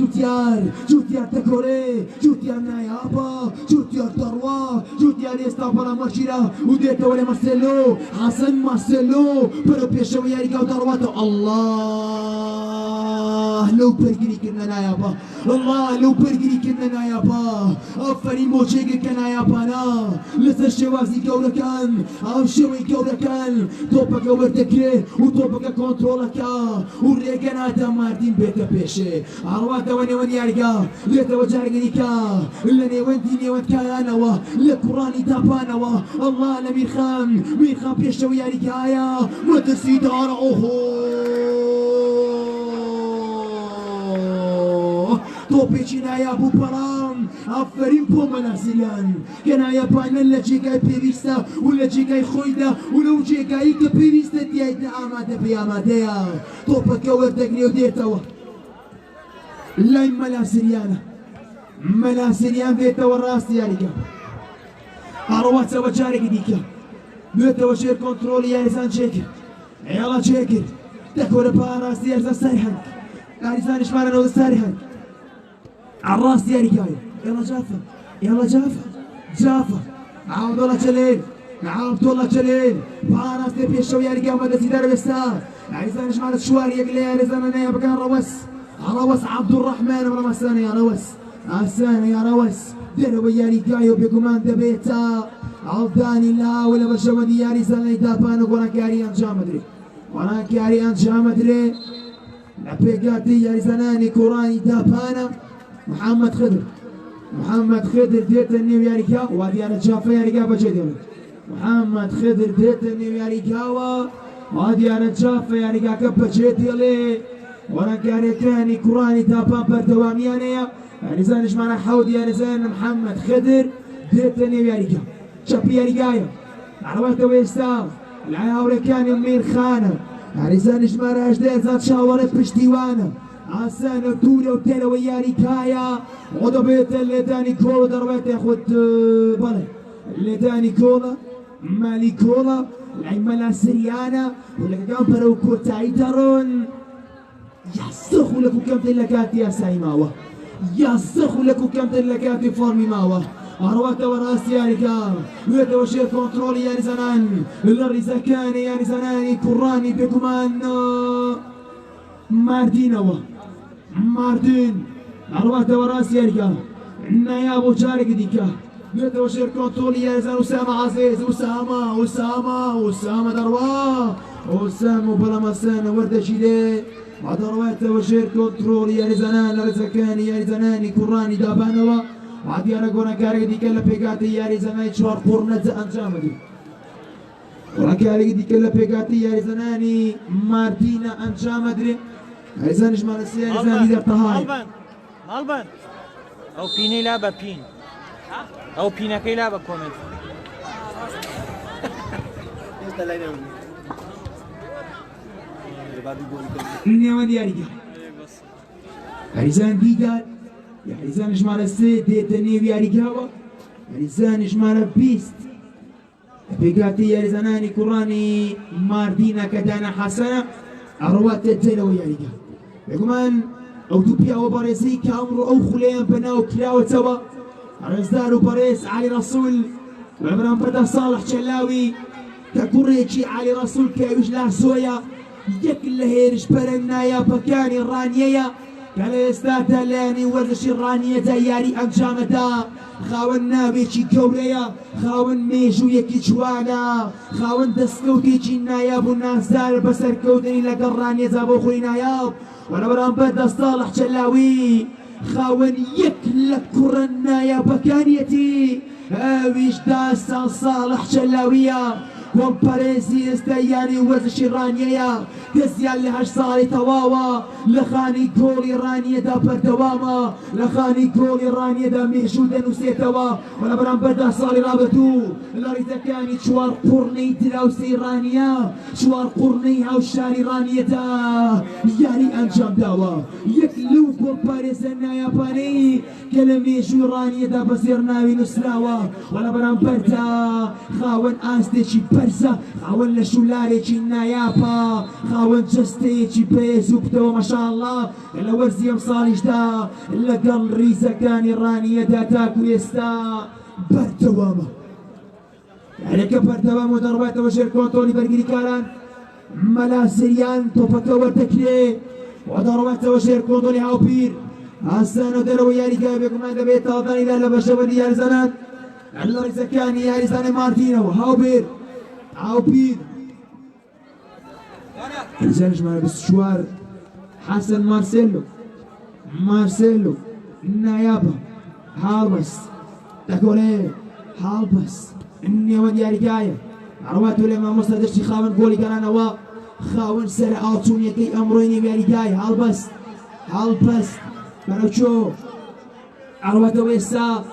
جوتيار تكوري جوتيار نايابا جوتيار دروا جوتيار استابالا مارشيرا وديكتا ولي مارسيلو حسن مارسيلو برو بيشوي ياريكا ودرواتو الله لو برقري كنا نايابا الله لو برقري كنا نايابا افرين موشيك كنا يابانا لسر شوازي كوركان او شوي كوركان توبك وردكري وتوبك كنترولكا وريغاناتا ماردين بيتا بيشي عرواتا وني ياريكا ليتا وجاريكا لني وانتي وانت كايانا لقراني تابانا الله لمير خان بيشوي ياريكايا مدرسي دار توبيشي نايابو برام افرين بومنا زيان كنايا بانا لا جيكاي بيريستا ولا جيكاي خويدا ولو جيكاي كبيريستا ديايتا امادا بياماديا توبك وردقني وديتوا لا ملا سريان ديتا والراس ياريكا اروات وجارك ديكا بيتا وشير كنترول يا انسان شيكر يلا شيكر تكور باراس يا سارحان انسان اشمارنا وسارحان عالراس يا رجال يلا جافا عبد الله جليل باراس بيشو يا رجال ما تدار بسا عايزان شمال شواري يقلي يا رزان انا بكان روس عبد الرحمن برمسان يا روس ديروا يا رجال بكمان دبيتا عبداني لا ولا بشودي يا رزان يدابان وراك يا انجام مدري لبيقاتي يا رزاناني كوراني دابانا محمد خضر ديت النيو ياريكا وادي انا شافه ياريكا بجدي محمد خضر ديت النيو ياريكا وادي انا شافه ياريكا كبجدي لي وانا كاريكاني كوراني تابا بردواميانيا يعني زانش معنا حودي يعني زان محمد خضر ديت النيو ياريكا شابي ياريكايا عربته ويستا العاوري كان يمير خانه يعني زانش معنا اجداد زاد شاورة بشتيوانا عسان تولي وتلا وياري كايا وضبيت اللي داني كولا ضربت ياخد بالي اللي داني كولا مالي كولا العمالة سريانة ولا كامبر وكوتاي ترون يسخوا لكم كم تلقاتي يا سايماوا يسخوا لكم كم تلقاتي فورمي ماوا أروات وراس ياري كام ويتا وشير كنترول ياري زنان اللي زكاني ياري زناني كراني بكمان ماردين أروات وراس ياري كام يا أبو شارك ديكا ويتا وشير كنترول ياري زنان أسامة عزيز أسامة دروا أسامة بلا مسانة وردة شيلي عدروات وشير كنترول ياري زنان لرزكاني ياري زناني كراني دابانوا عادي أنا قونا كاري دي كلا بيجاتي ياري زناني شوار قرنة أنجام دي قونا كاري دي كلا بيجاتي ياري زناني مارتينا أنجام دري ياري زنانش مالسي ياري زناني دي ارتهاي مالبان أو بيني لعبة بين أو بينا كي لعبة كومنت نيوان ياري ياري زنان دي قال يعني زانش مال السيد ديتني وياري قهوة يعني زانش مال بيست بقاتي يا زناني كراني ماردينا كدانا حسنة أروات الدلو يا رجال بقمان أو دوبيا وباريسي كامرو أو خليان بناو كلاوة توا رزدار وباريس علي رسول وعمران بدا صالح شلاوي ككوريجي علي رسول كاوش لا سويا يكل هيرش برنا يا بكاني الرانية قال استاذ لاني ورش الرانية دياري أنجامدا خاون نابيشي كوريا خاون ميجو يكي جوانا خاون دسكوتي ناياب والناس دار بسر كودني لقى الرانية زابو خوي ناياب وانا برام بدا صالح شلاوي خاون يكلك كرنا يا بكانيتي اويش داسا صالح شلاوية ومباريزي استياني وزش الرانية كزيان لهاش صاري تواوا لخاني كولي رانية دا بردواما لخاني كولي رانية دا ميشودا نسيتوا ولا برام بدا صاري رابطو لاريتا كاني شوار قرني تلاوسي رانية شوار قرني هاو شاري رانية دا يعني انجام داوا يكلوك ومباريزنا يا باني كلمي شو رانية دا بصيرناوي نسلاوا ولا برام بدا خاون استيشي برزا خاون لشولاري نايابا خاون جستي بيز وبدو ما شاء الله الا ورزي مصالح دا الا قل ريزا كان الرانية دا تاكو يستا بردوامة عليك بردوامة ضربات وشير كونتوني برقري كاران ملا سريان توبكا ورتكلي وضربات وشير كونتوني هاو بير هسانو دلو ياري قابيكم هذا بيت اوضاني لا بشبني يا رزانات على ريزا كان يا رزاني مارتينو هاو بير هاو بير الجانش معنا بالسشوار حسن مارسيلو نايابا هالبس تاكولي هالبس اني ودي رجاية عرواتو لما مصدرشي خاون قولي كان وا خاون سر اوتوني كي امرويني يا رجاية هالبس كانوا شو عرواتو ويسا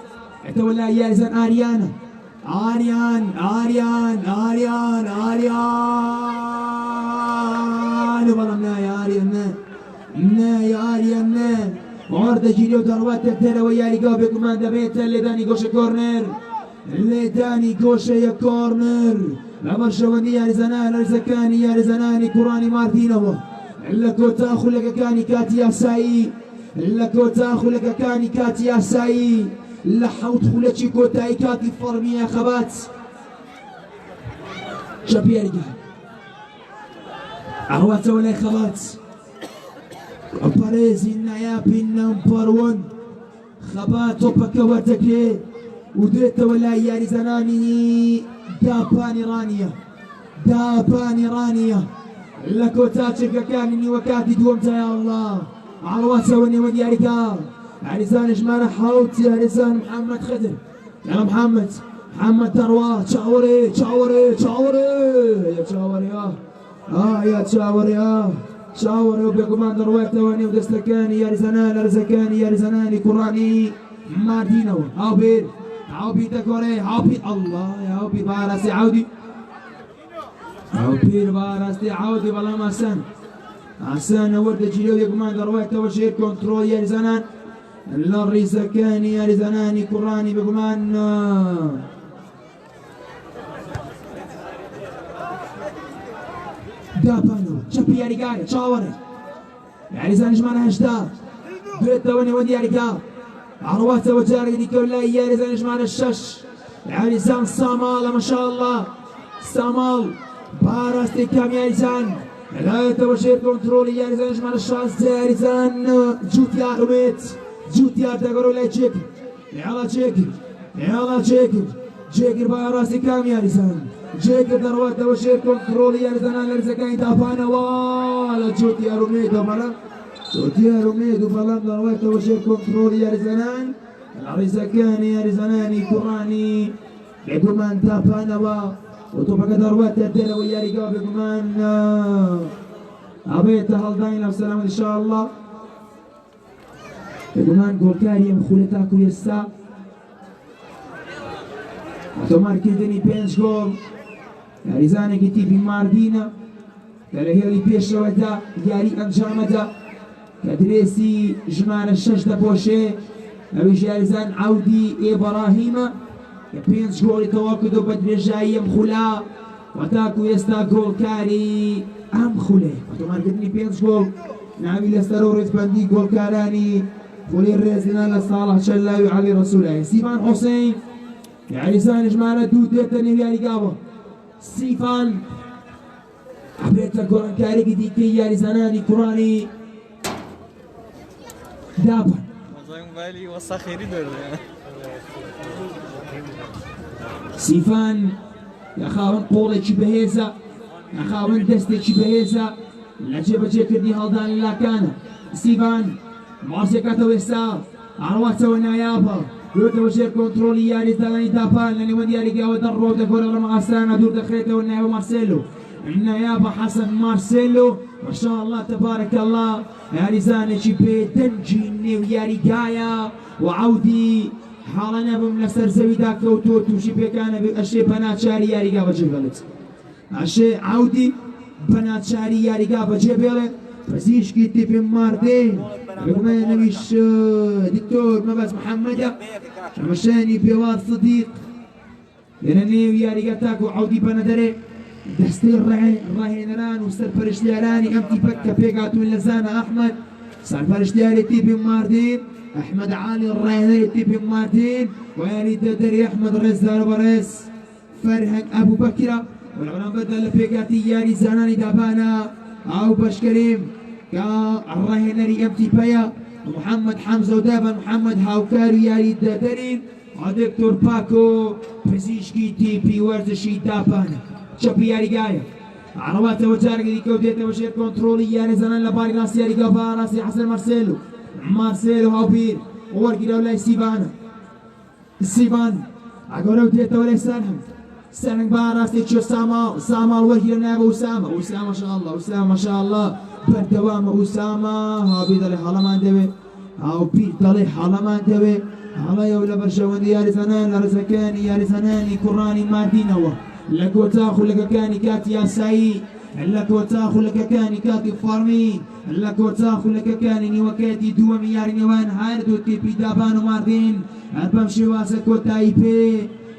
اتولى يالزان اريان والله يا اريان عرض جيليو ضربات تبتلى ويا لقاو بكمان دبيت اللي داني قوشه كورنر يا كورنر عمر شواني يا رزنان رزكاني يا رزناني كوراني مارتينو لكو تاخو لك كاني كاتيا ساي لكو تاخو لك كاني كاتيا ساي لحوت خلتشي كوتاي كاتي فرمي يا خبات شابيرجا أهوات ولا خبات باريزي نايابي نمبر 1 خبات وبكا وتكلي وديت ولا يا زناني داباني رانيا لكوتاتشك كانني وكاتي دومتا يا الله عروات وني ودي رجال عريزان جمال حوت يا عريزان محمد خدر يا محمد تروات شاوري يا شاوري وبكمان دروات وني ودستكاني يا رزاني كراني ماردينو عوبي تكوري عوبي الله يا عوبي باراسي عودي والله ما حسن ورد جيلو يقمان دروات وشير كنترول يا رزانان الرزكاني يا رزاناني كراني بقمان دابانو شبي يا رجال شاوري يا رزان جمانا هشتا بيت وني ودي يا رجال عروات وجاري دي كولا يا رزان جمانا الشش يا رزان سامال ما شاء الله سامال باراستي كام يا رزان لا يتوشير كنترول يا رزان جمانا الشاس يا رزان جوتيار تقولوا لا جيكر باراستي كام يا رزان جيكر دروات وشير كنترول يا رزان لرزكاين تافانا ولا جوتيار ميدو فلان دروات وشير كنترول يا رزان الرزكاني يا رزاناني كراني بكمان تافانا وطبقة دروات الدلة ويا رجال بكمان أبيت هالدين بسلامة إن شاء الله بكمان قول كاريم خولتاكو يسا وتمار كدني بينش جول ياريزاني كتي في ماردينا كالهيلي بيش روتا ياري أنجامتا كدريسي جمال الشجدة بوشي أبي جارزان عودي إبراهيم کە 5 گۆڵی تەواو کردو بە درێژایی ئەم خولا وەتاکو ئێستا گۆڵکاری ئەم خولێ تۆمارکردنی 5 گۆڵ ناوی لەسەر و ڕێزبەندی گۆڵکارانی خولی ڕێزینا لە ساڵح چەلاوی عەلی ڕەسوولایە سیفان حوسێن یاریزانی ژمارە 2 دێتە نێو یاریگاوە سیفان ئەبێتە گۆڕانکارێکی دیکەی یاریزانانی کوڕانی دابن موبایلی وەسا خێری دەردێ سیفان یاخاوەن قۆڵێکی بەهێزە یاخاوەن دەستێکی بەهێزە لە جێبەجێکردنی هەڵدانی لاکانە سیفان ماسێکاتەوە ئێستا ئاڵواتەوە نایابە دوێتەوە ژێر کۆنتڕۆلی یاریزانانی داپان لە نێوەن یاریگاوە دەڕۆ دەگۆرە لەمە ئاسانە دوور دەخرێتەوە نایوە مارسێلۆ نایابە حەسەن مارسێلۆ ماشاءالله تبارك الله یاریزانێکی بێدەنجی نێو یاریگایە و عەودی حاڵە نەبم لەسەر زەویدا کەوتۆ تووشی پێکانە بێ ئەشێ بەناچاری یاریگا بەجێ بێڵێت ئەشێ عەودی بەناچاری یاریگا بەجێ بێڵێت پزیشکی تیپی ماردین بگمێنەویش دکتۆر مەبەز محەممەدە شەمەشانی پێوار سدیق لەنە نێو یاریگا تاکو عەودی بەنەدەرێ دەستەی ڕاهێنەران و سەرپەرشتیارانی ئەم تیپەک کە پێگاتوون لە زانە ئەحمەد سەرپەرشتیاری تیپی ماردین ئەحمەد عالی ڕاهێنەری تیپی ماردین و یاری دەدەری ئەحمەد ڕێزدار بەڕێز فەرهەنگ ئەبوو بەکرە و لە بەرامبەردا لە پێگاتی یاری زانانی دابانە ئاو بەشکەریم کە ڕاهێنەری ئەم تیپەیە محەممەد حەمزە و دابان محەممەد هاوکار و یاری دەدەرین دکتۆر پاکۆ پزیشکی تیپی وەرزشی دابانە چەپی یاریگایە عڕەواتەوە جارێکی کەوتێتەوە ژێر کۆنتڕۆڵی یاریزانان لە باری ڕاستی یاریگا بە ڕاستی حەسەن مارسێلۆ هاوبیر وەرگیرە و لای سیڤانە سیڤان ئەگەورە دێتەوە لای سەرهەنگ بە ڕاستی چێ ساماڵ وەرگیرە نایبە ئوسامە ماشاءالله ئوسامە ماشاءالله بەردەوامە ئوسامە هاوبیر دەڵێ هەڵەمان دەوێت هاوبیر دەڵێ هەڵەمان دەوێت هەڵەیەو لە بەرژەوەندی یاریزانان لە ڕێزەکانی یاریزانانی کوڕانی ماردینەوە لە کۆتا خولەکەکانی کاتی یاسایی لە کۆتا خولەکەکانی کاتی فەرمی لە کۆتا خولەکەکانی نیوەکەتی دووەمی یاری نێوان هەردوو تیپی دابان و ماردین بەم شێوازە کۆتایی پێ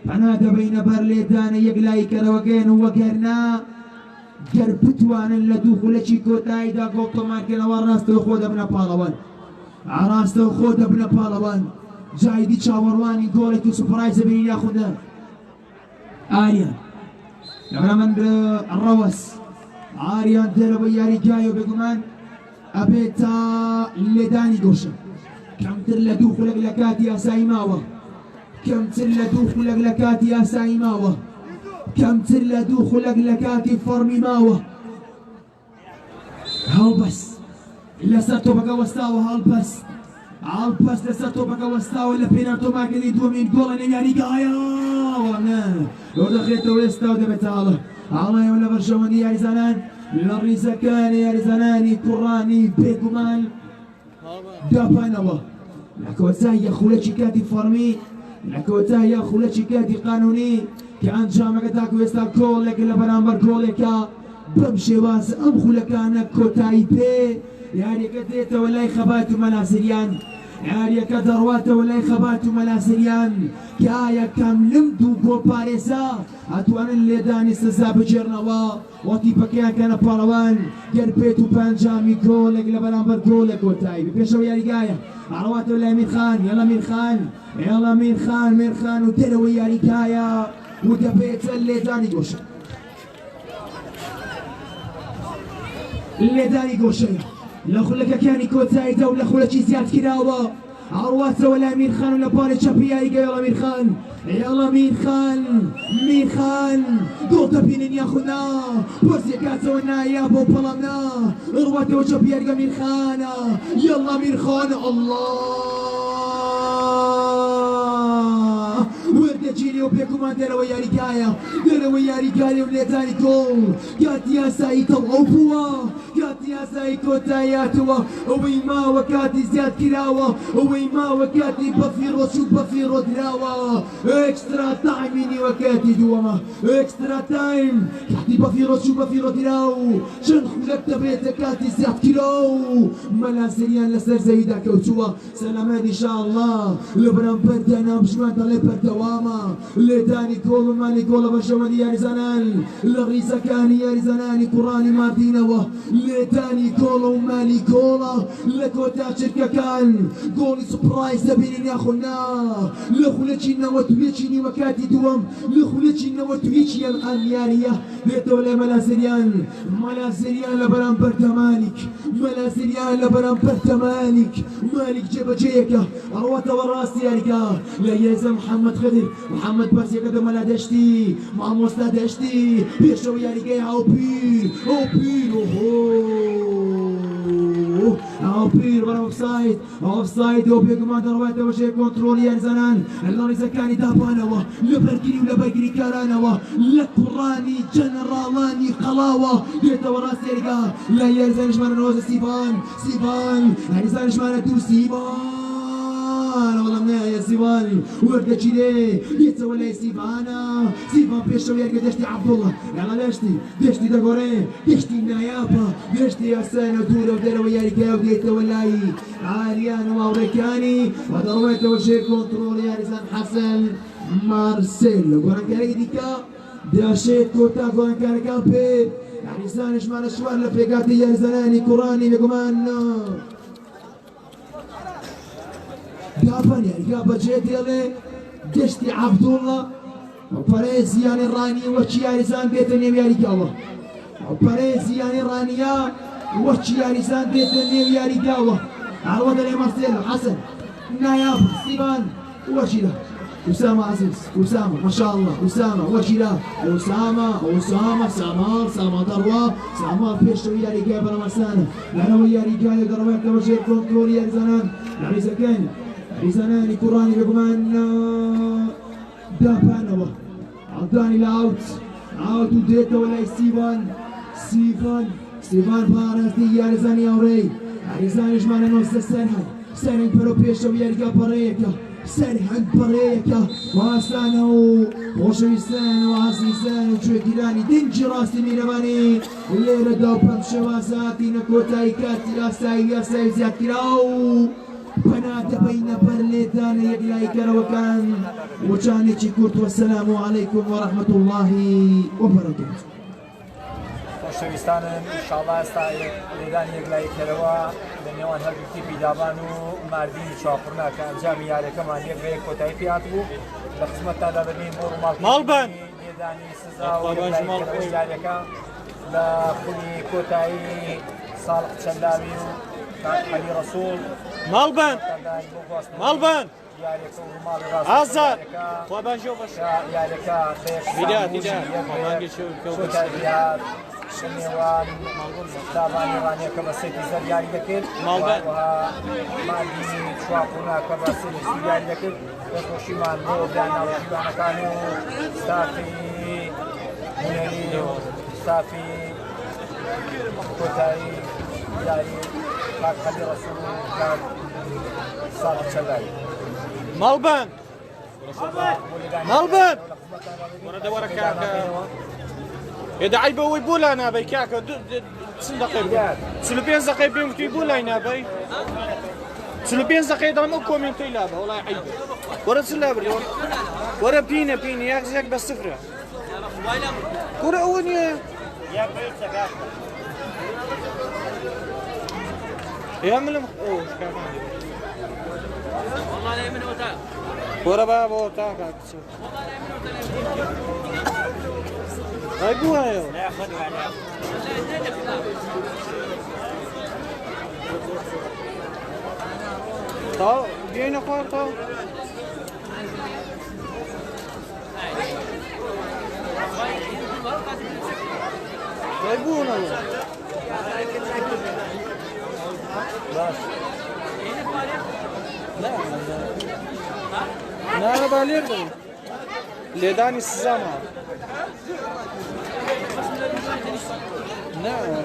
پەنا دەبەینە بەر لێدانە یەکلای کەرەوەگەن و وەگەرنا گەر بتوانن لە دوو خولەکی کۆتاییدا گۆڵتۆمارکردنەوە ڕاستەوە خۆ دەبنە پاڵەوان ڕاستەوە خۆ دەبنە پاڵەوان جایدی چاوەڕوانی گۆڵێکی سوپڕایزە بینی یاخودە ئاریان لەبەرامەند ڕەوەس ئاریان دەرەوە یاریگایە و بێگومان ئەبێت تا لێدانی گۆشە کەمتر لە دوو خولەک لە کاتی یاسایی ماوە کەمتر لە دوو خولەک لە کاتی یاسایی ماوە کەمتر لە دوو خولەک لە کاتی فەرمی ماوە هەڵبەس لەسەر تۆپەکە وەستاوە هەڵبەس لەسەر تۆپەکە وەستاوە لە پێناوتۆمارکردنی دووەمین گۆڵە لە یاریگایە لۆ دەخرێتەوە ئێستا و دەبێت ئاڵایەوە لە بەرژەوەندی یاریزانان لە ڕیزەکانی یاریزانانی کوڕانی بێگومان داپانەوە لە کۆتایی یەخولەکی کاتی فەرمی لە کۆتایی یەخولەکی کاتی قانونی کە ئەنجامەکە تاکو ئێستا گۆڵێک لە بەرامبەر گۆڵێکە بەم شێوازە ئەم خولەکانە کۆتایی پێ یاریەکە دێتەوە لای خەبات و مەلاسریان یاریەکە دەڕواتەوە لای خەبات و مەلاسریان کە ئایا کەم لەم دوو بۆ پارێزە ئەتوانن لێدانی سزا بجێڕنەوە وەتی پەکەیانکەنە پاڵەوان گەر پێت و پەنجامی گۆڵێک لە بەرامبەر گۆڵێک کۆتایی پێشەوە یاریگایە ئاڕواتەوە لای میرخان یاڵا میرخان و دەرەوە یاریگایە و دەبێتە لێدانی گۆشە لێدانی گۆشەیە لە خولەکەکانی کۆتاییدا و لە خولەکی زیاد کراوە ئاڕواتەوە لای میرخان و لە پاڵی چەپی یاریگا یاڵا میرخان گۆڵ دەبینن یاخودنا پۆرسێکاتەوە نایە بۆ پەڵەمنا ڕواتەوە چەپی یاریگا میرخانە یاڵا میرخانە ئەڵڵا وەردەگیرێ و پێکومان دەرەوە یاریگایە و لێدانی گۆڵ کاتی یاسایی تەواو بووە کاتی یاسایی کۆتاییاتەوە ئەوەی ماوە کاتی زیاد کراوە ئەوەی ماوە کاتی بەفیڕۆ چوو بەفیڕۆ دراوە ئێکسترا تایمی نیوەکاتی دووەمە ئێکسترا تایم کاتی بەفیڕۆ چوو بەفیڕۆ دراو چەند خولەک دەبێتە کاتی زیاد کراو مەلاسریان لەسەر زەویدا کەوتووە سەلامەت ئینشاءالله لە بەرامبەردا نامژوان دەڵێ بەردەوامە لداني كولو ماني كولو بشواني يا رزانان لغريزة كاني يا رزاناني كوراني ماردينوا لداني كولو ماني كولا لكوتا شركة كان جولي سبرايز دبيني يا خونا لخولتشينا وتويتشيني وكاتي دوم لخولتشينا وتويتشي القنيانية لتولي ملازريان لبران برتا مالك ملازريان لبران برتا مالك جيبا جيكا أرواتا وراسي ياريكا لا يزا محمد خضر محمد بس يقدم على دشتي مع موسلا دشتي بيشو ياريكا أو بير أو بير برا أوفسايد وبيقمان درواتا وشي كنترول يا زنان اللي زكاني دابانوا لبرقري ولبرقري كارانوا لكراني جنرالاني قلاوة يتا وراسي ياريكا لا يزا نجمان روز سيفان يزا نجمان دو سيفان والله منيح يا سيفان ورده كذي يتولى سيفان بيشو يرقى دشتي عبد الله يلا دشتي دغوري دشتي نايابا دشتي يا سنة دولا وديرو ياريكا وديتا ولاي عاليان ووريكاني ودرويتا وشي كنترول يا رزان حسن مارسيلو غوران كاري ديكا داشيت كوتا غوران كاري كامبي يعني زانش مال الشوار لفيقاتي يا زناني كوراني بيقمان قابل يعني قابل جيت يلي دشتي عبد الله وباريزي يعني راني وشي يعني زان بيتني وياري قاوة وباريزي يعني رانيا وشي يعني زان بيتني وياري قاوة على وضع مارسيلو حسن ناياب سيفان وشي له أسامة عزيز ما شاء الله أسامة وشي له سامة ضروة سامة بيشو ياري قابل مرسانة أنا وياري قاوة درويت وشي كنترول ياري زنان يعني زكاني رزاناني كوراني بيقمان دابانوا عطاني لاوت وديتا ولا سيفان بارستي يا رزاني اوري رزاني جمانا نص سنة برو بيشو يرقى بريكا واسانو وشويسانو وعسيسانو وشوكيراني دنجي راسي ميرباني الليلة دوبام شوازاتي نكوتاي كاتي يا ساي زاكراو بنات بين برليتان يقلاي كروكان وجاني تشكرت والسلام عليكم ورحمة الله وبركاته. خوشویستان انشاءالله استا لیدان یقلاي كروا لنيوان هرقی بیدابانو مردین شاخرنا که انجام یاریکمان یک کوتای پیات بو لخدمت دا بدین بور مالبن لیدانی سزا و یقلاي كروا یاریکا لخولی کوتای صالح شلاوی علي رسول مالبن هزار وابان شوفش يالكا بدات شنيوان داباني رانيا كبسيتي زر يالي دكير وها مادي شواقنا كبسيتي يالي دكير وشيمان رو دانا وشيمان كانوا ستافي منيري ستافي كوتاي يالي علي رسول كان صالح شلال مالبن ورد وركاك إذا عيبه ويبول أنا بيكاك دقيقة سلبين زقيب بيوم كيبول أنا بي سلبين زقيب دام أكو من تيلابه والله عيب ورد سلابر ورد بيني ياك بس صفر ورد أولي يا بيت سكاك يا ملم اوه والله لا يمنع وتاك ورا باب وتاك هاي بوها يا لا خذ عليها طاو جينا خوار طاو هاي بونا لا أنا بالغ ليداني السزامة لا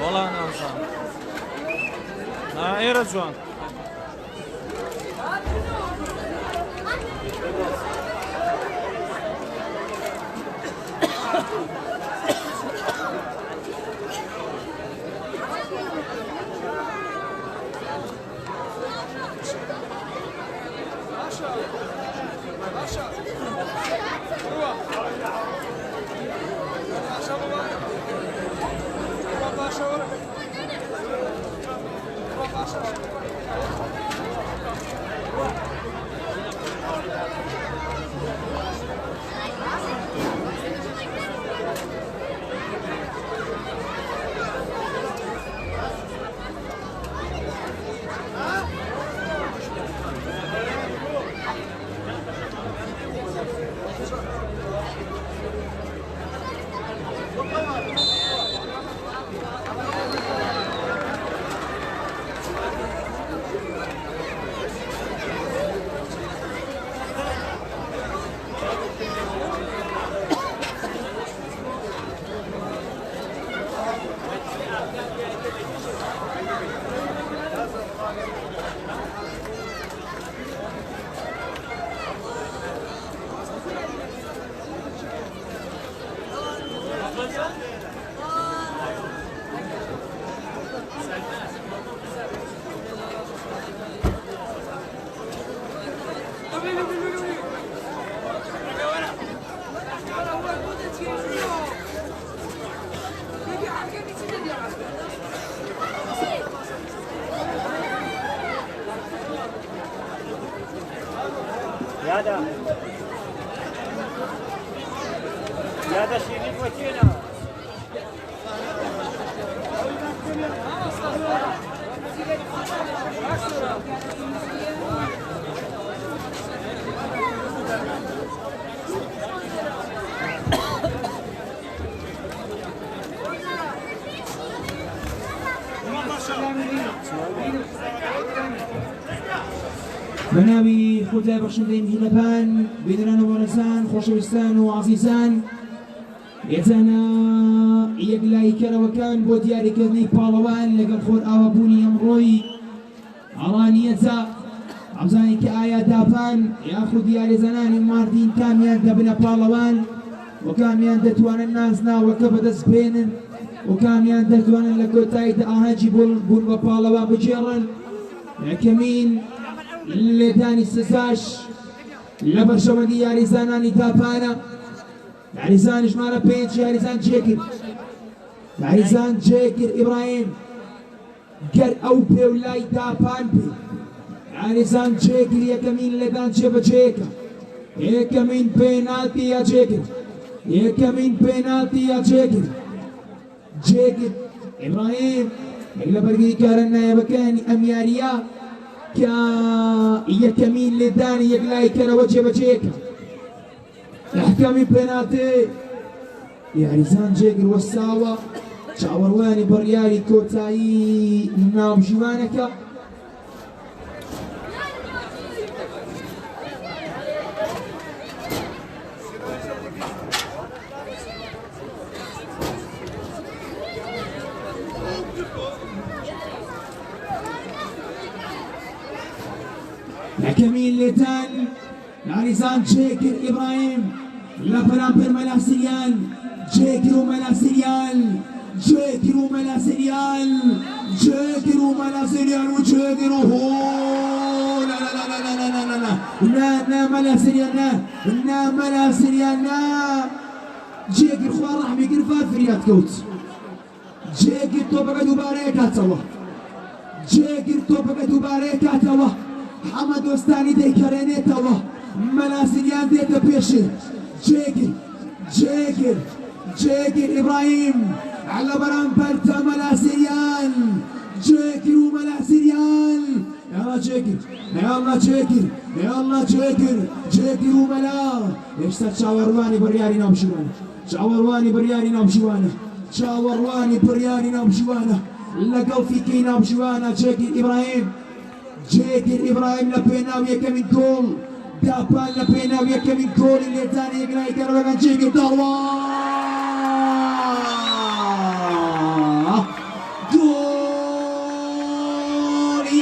والله انا انسان ايه رجوان يا شيرين وكينا بناوی خودای بخشنده مهینەپان بیدران و بۆنەسان خۆشەویستان و عزیزان ئێتانە یەکلایکەرەوەکان بۆ دیاریکردنی پاڵەوان لەگەڵ خۆر ئاوابوونی ئەمڕۆی ئاڵانیەتە ئەمزانی کە ئایا داپان یاخود دیارێزانانی ماردین کامیان دەبنە پاڵەوان و کامیان دەتوانن نازناوەکە بەدەست بێنن و کامیان دەتوانن لە کۆتاییدا ئاهەنگی بوون بە پاڵەوان بجێڕن یەکەمین لێدانی سزاش لە بەرشەوەندی یاریزانانی داپانە یاریزان ژمارە 5 یاریزان جێکرد یاریزان جێکرد ئیبراهیم گەر ئەو پێولای داپان بێ یاریزان جێکرد یەکەمین لێدان جێبەجێیەکە یەکەمین پێنالتی یا جێکرد یەکەمین پێنالتی یا جێکرد ئیبراهیم یەک لە بەرگریکارە نایەبەکانی ئەم یاریە کە یەکەمین لێدانی یەکلایکەرەوە جێبەجێیەکە لەحکامی پێنالتی یاریزان جێگر وەستاوە چاوەڕوانی بڕیاری کۆتایی ناوژیوانەکە یەکەمین لێدان یاریزان جێگر ئیبراهیم لە بەرامبەر مەلاسریان جێگر و مەلاسریان جێگر و مەلاسریان جێگر و مەلاسریان و جێگر و هۆ نا مەلاسریان نا مەلاسریان نا جێگر خوا ڕەحمی کرد فریاد کەوت جێگر تۆپەکە دووبارەیە کاتەوە جێگر تۆپەکە دووبارەیە کاتەوە حەمە دۆستانی دەیکەڕێنێتەوە مەلاسریان دێتە پێشت جێگر ئیبراهیم لە بەرامبەر تا مەلاسریان جێگر و مەلاسریان یاڵا جێگر جێگیر و مەلا هێشتا چاوەڕوانی بڕیاری ناوشیوانە چاوەڕوانی بڕیاری ناوشیوانە چاوەڕوانی بڕیاری ناوشیوانە لەگەڵ فیکەی ناوشیوانە جێگیر ئیبراهیم جێگیر ئیبراهیم لە پێناو یەکەمین گۆڵ داپان لە پێناو یەکەمین گۆڵی لێدانی یەکلای گەڕەوەکان جێگیر داڵوا گۆڵی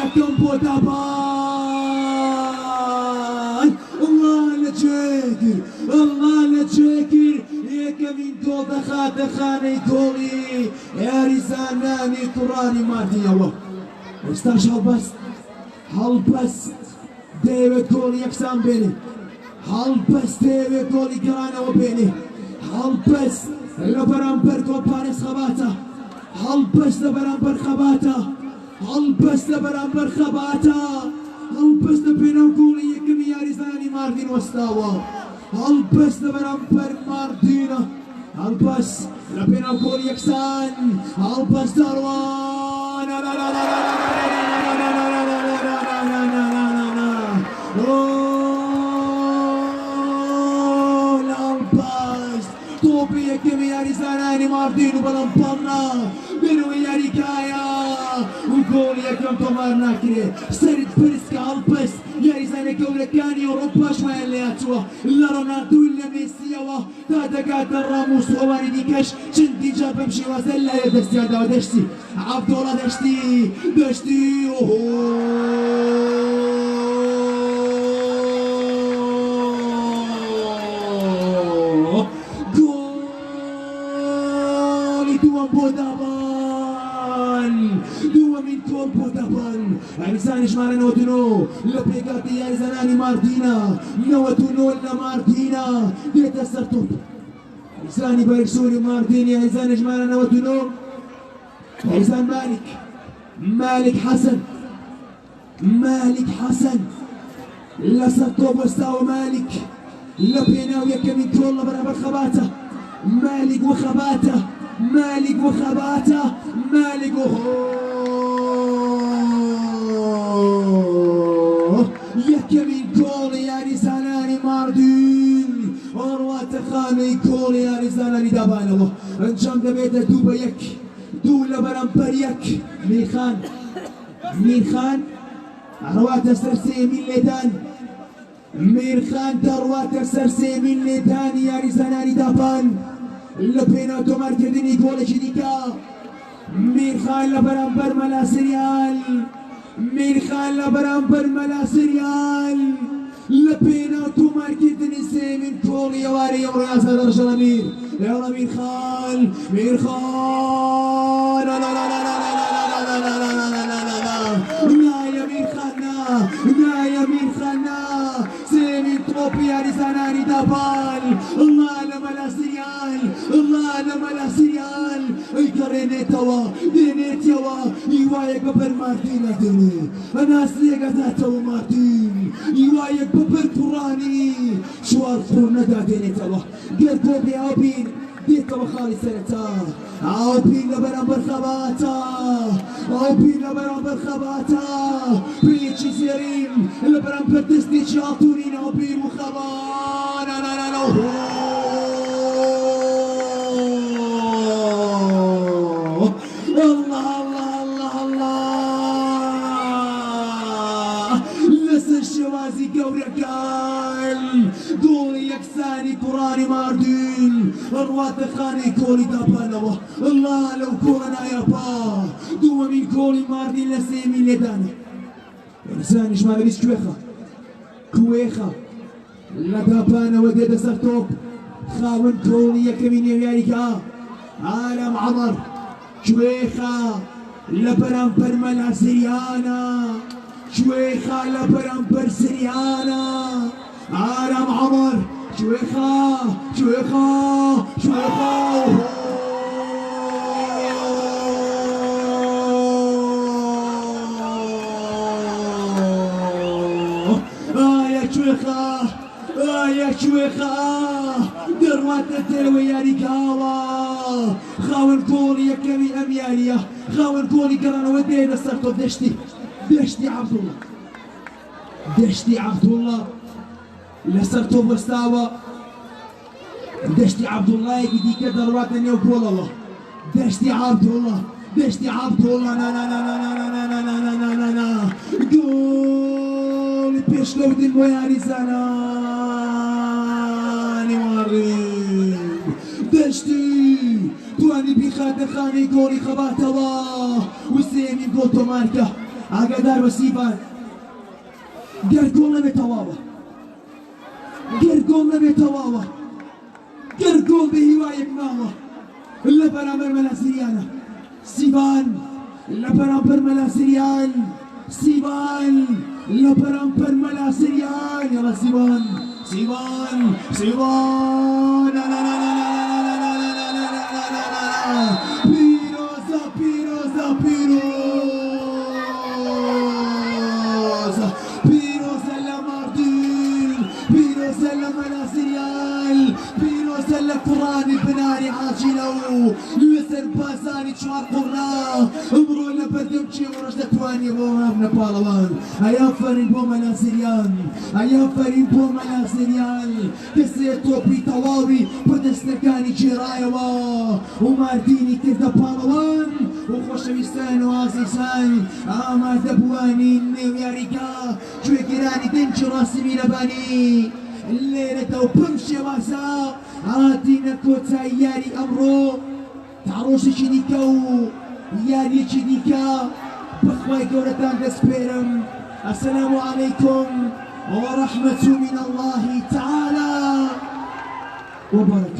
یەکەم بۆ داپان الله لە جێگیر الله لە جێگیر یەکەمین گۆڵ دەخاتە خانەی گۆڵی یاریزانانی کوڕانی ماردیەوە ئێستاش هەڵبەست دەیەوێت گۆڵی یەکسان بێنێ هەڵبەست دەیەوێت گۆڵی گەڕانەوە بێنێ هەڵبەست لە بەرامبەر گۆڵپارێز خەباتە هەڵبەست لە بەرامبەر خەباتە هەڵبەست لە بەرامبەر خەباتە هەڵبەست لە پێناو گۆڵی یەکەمی یاریزانی ماردین وەستاوە هەڵبەست لە بەرامبەر ماردینە هەڵبەست لە پێناو گۆڵی یەکسان هەڵبەست داڕوان توپی یەکەمی یاریزانانی ماردین و بەڵام پەڕنا بێنەوە یاریکایە و گۆڵ یەکەم تۆمار ناکرێ سەرت پرسکە هەڵبەست یاریزانە گەورەکانی ئەوڕۆپا شوایان لێهاتووە لە ڕۆناڵدۆ و لە مێسیەوە تا دەکاتە ڕامۆس و ئەوانی دیکەش چەندی جار بەم شێوازە لایە دەستیاداوە دەشتی عەبدوڵڵا دەشتی یاریزانی ژمارە 99 لە پێکاتی یاریزانانی ماردینە 99 لە ماردینە دێتە سەر تۆپ یاریزانی بەرگسووری ماردین یاریزانی ژمارە 99 یاریزان مالک حەسەن لەسەر تۆپ وەستاوە مالک لە پێناو یەکەمین گۆڵ لە بەرامبەر خەباتە مالک یەکەمین گۆڵی یاریزانانی ماردین ئەڕواتە خانەی گۆڵی یاریزانانی دابانەوە ئەنجام دەبێتە 2-1 دوو لە بەرامبەر یەک میرخان ئەڕواتە سەر سێمین لێدان میرخان دەڕواتە سەر سێمین لێدانی یاریزانانی دابان لە پێناو تۆمارکردنی گۆڵێکی دیکە میرخان لە بەرامبەر مەلاسریال لە پێناو تۆمارکردنی سێمین گۆڵی ئەوارەی ئەمڕۆ ئازادە ڕەشەڵە لێوە میرخان نایە میرخانە سێمین تۆپی یاریزانانی دابان الله لە مەلاسریال ئەیگەڕێنێتەوە دێنێتەوە هیوایەک بەبەر ماردینە دێنێ ئەناسرێگە داتەوە ماردین هیوایەک بەبەر کوڕانی چوار خۆر نەدا دێنێتەوە گەر بۆ بێ ئاوبین دێتەوە خاڵی سەرەتا ئاوبین لە بەرامبەر خەباتە پێیەکی زێرین لە بەرامبەر دەستێکی ئاڵتوونین ئاوبین و خەبات لەسەر شێوازی گەورەکان گۆڵی یەکسانی کوڕانی ماردین ئەڕواتە خانەی گۆڵی دابانەوە الله لەو گۆڵە نایەپا دووەمین گۆڵی ماردین لە سێمین لێدانە یاریزانی ژمارە 20 کوێخە لە دابانەوە دێتە سەر تۆپ خاوەن گۆڵی یەکەمی نێویاریکە ئارام عەمەر کوێخە لە بەرامبەر مەلاسریانە کوێخە لە بەرامبەر سریانە ئارام عەمەر کوێخە کوێخە دەڕواتە دەرەوە یاریکاوە خاوەن گۆڵی یەکەمی ئەم یاریە خاوەن گۆڵی گەڕانەوە دێنە سەر تۆپ دەشتی عەبدوڵڵا لەسەر تۆ وەستاوە دەشتی عەبدوڵڵای دیکە دەڕواتە نێو پۆڵەوە دەشتی عەبدوڵڵا دەشتی عەبدوڵڵا گۆڵ پێشکەوتن بۆ یاریزانانی وارد دەشتی توانی بیخاتە خانەی گۆڵی خەباتەوە وسێنی گۆڵ تۆمارکە ئاگادار بە سیڤان گەر گۆڵ نەبێت تەواوە گەر گۆڵ نەبێت تەواوە گەر گۆڵ بە هیوایەک ماوە لە بەرامبەر مەلاسریانە سیڤان لە بەرامبەر مەلاسریان سیڤان لە بەرامبەر مەلاسریان یاڵا سیڤان سیڤان سیڤان پیرۆزە پیرۆزە پیرۆزە پیرۆزە لە ماردین پیرۆزە لە مەلاسریان پیرۆزە لە کوڕانی بناری عاجلە و لەسەر بازاری چوار قوڕا ئەمڕۆ لە بەردەم چێوەڕەش دەتوانێ بۆ هەمنە پاڵەوان ئەیا فەرین بۆ مەلاسریان ئەیا فەرین بۆ مەلاسریان کەسێ تۆپی تەواوی بەدەستەکانی جێڕایەوە و ماردینی کردە پاڵەوان و خۆشەویستان و ئازیزان ئامادە بوانی نێو یاریگا گوێگیرانی دەنجی ڕاستی میرەبانی لێرەدا و پم شێوازە هاتینە کۆتایی یاری ئەمڕۆ تا ڕۆژێکی دیکە و یاریەکی دیکە بەخوای گەورەتان دەسپێرم السلام عليكم ورحمة من الله تعالى وبركاته.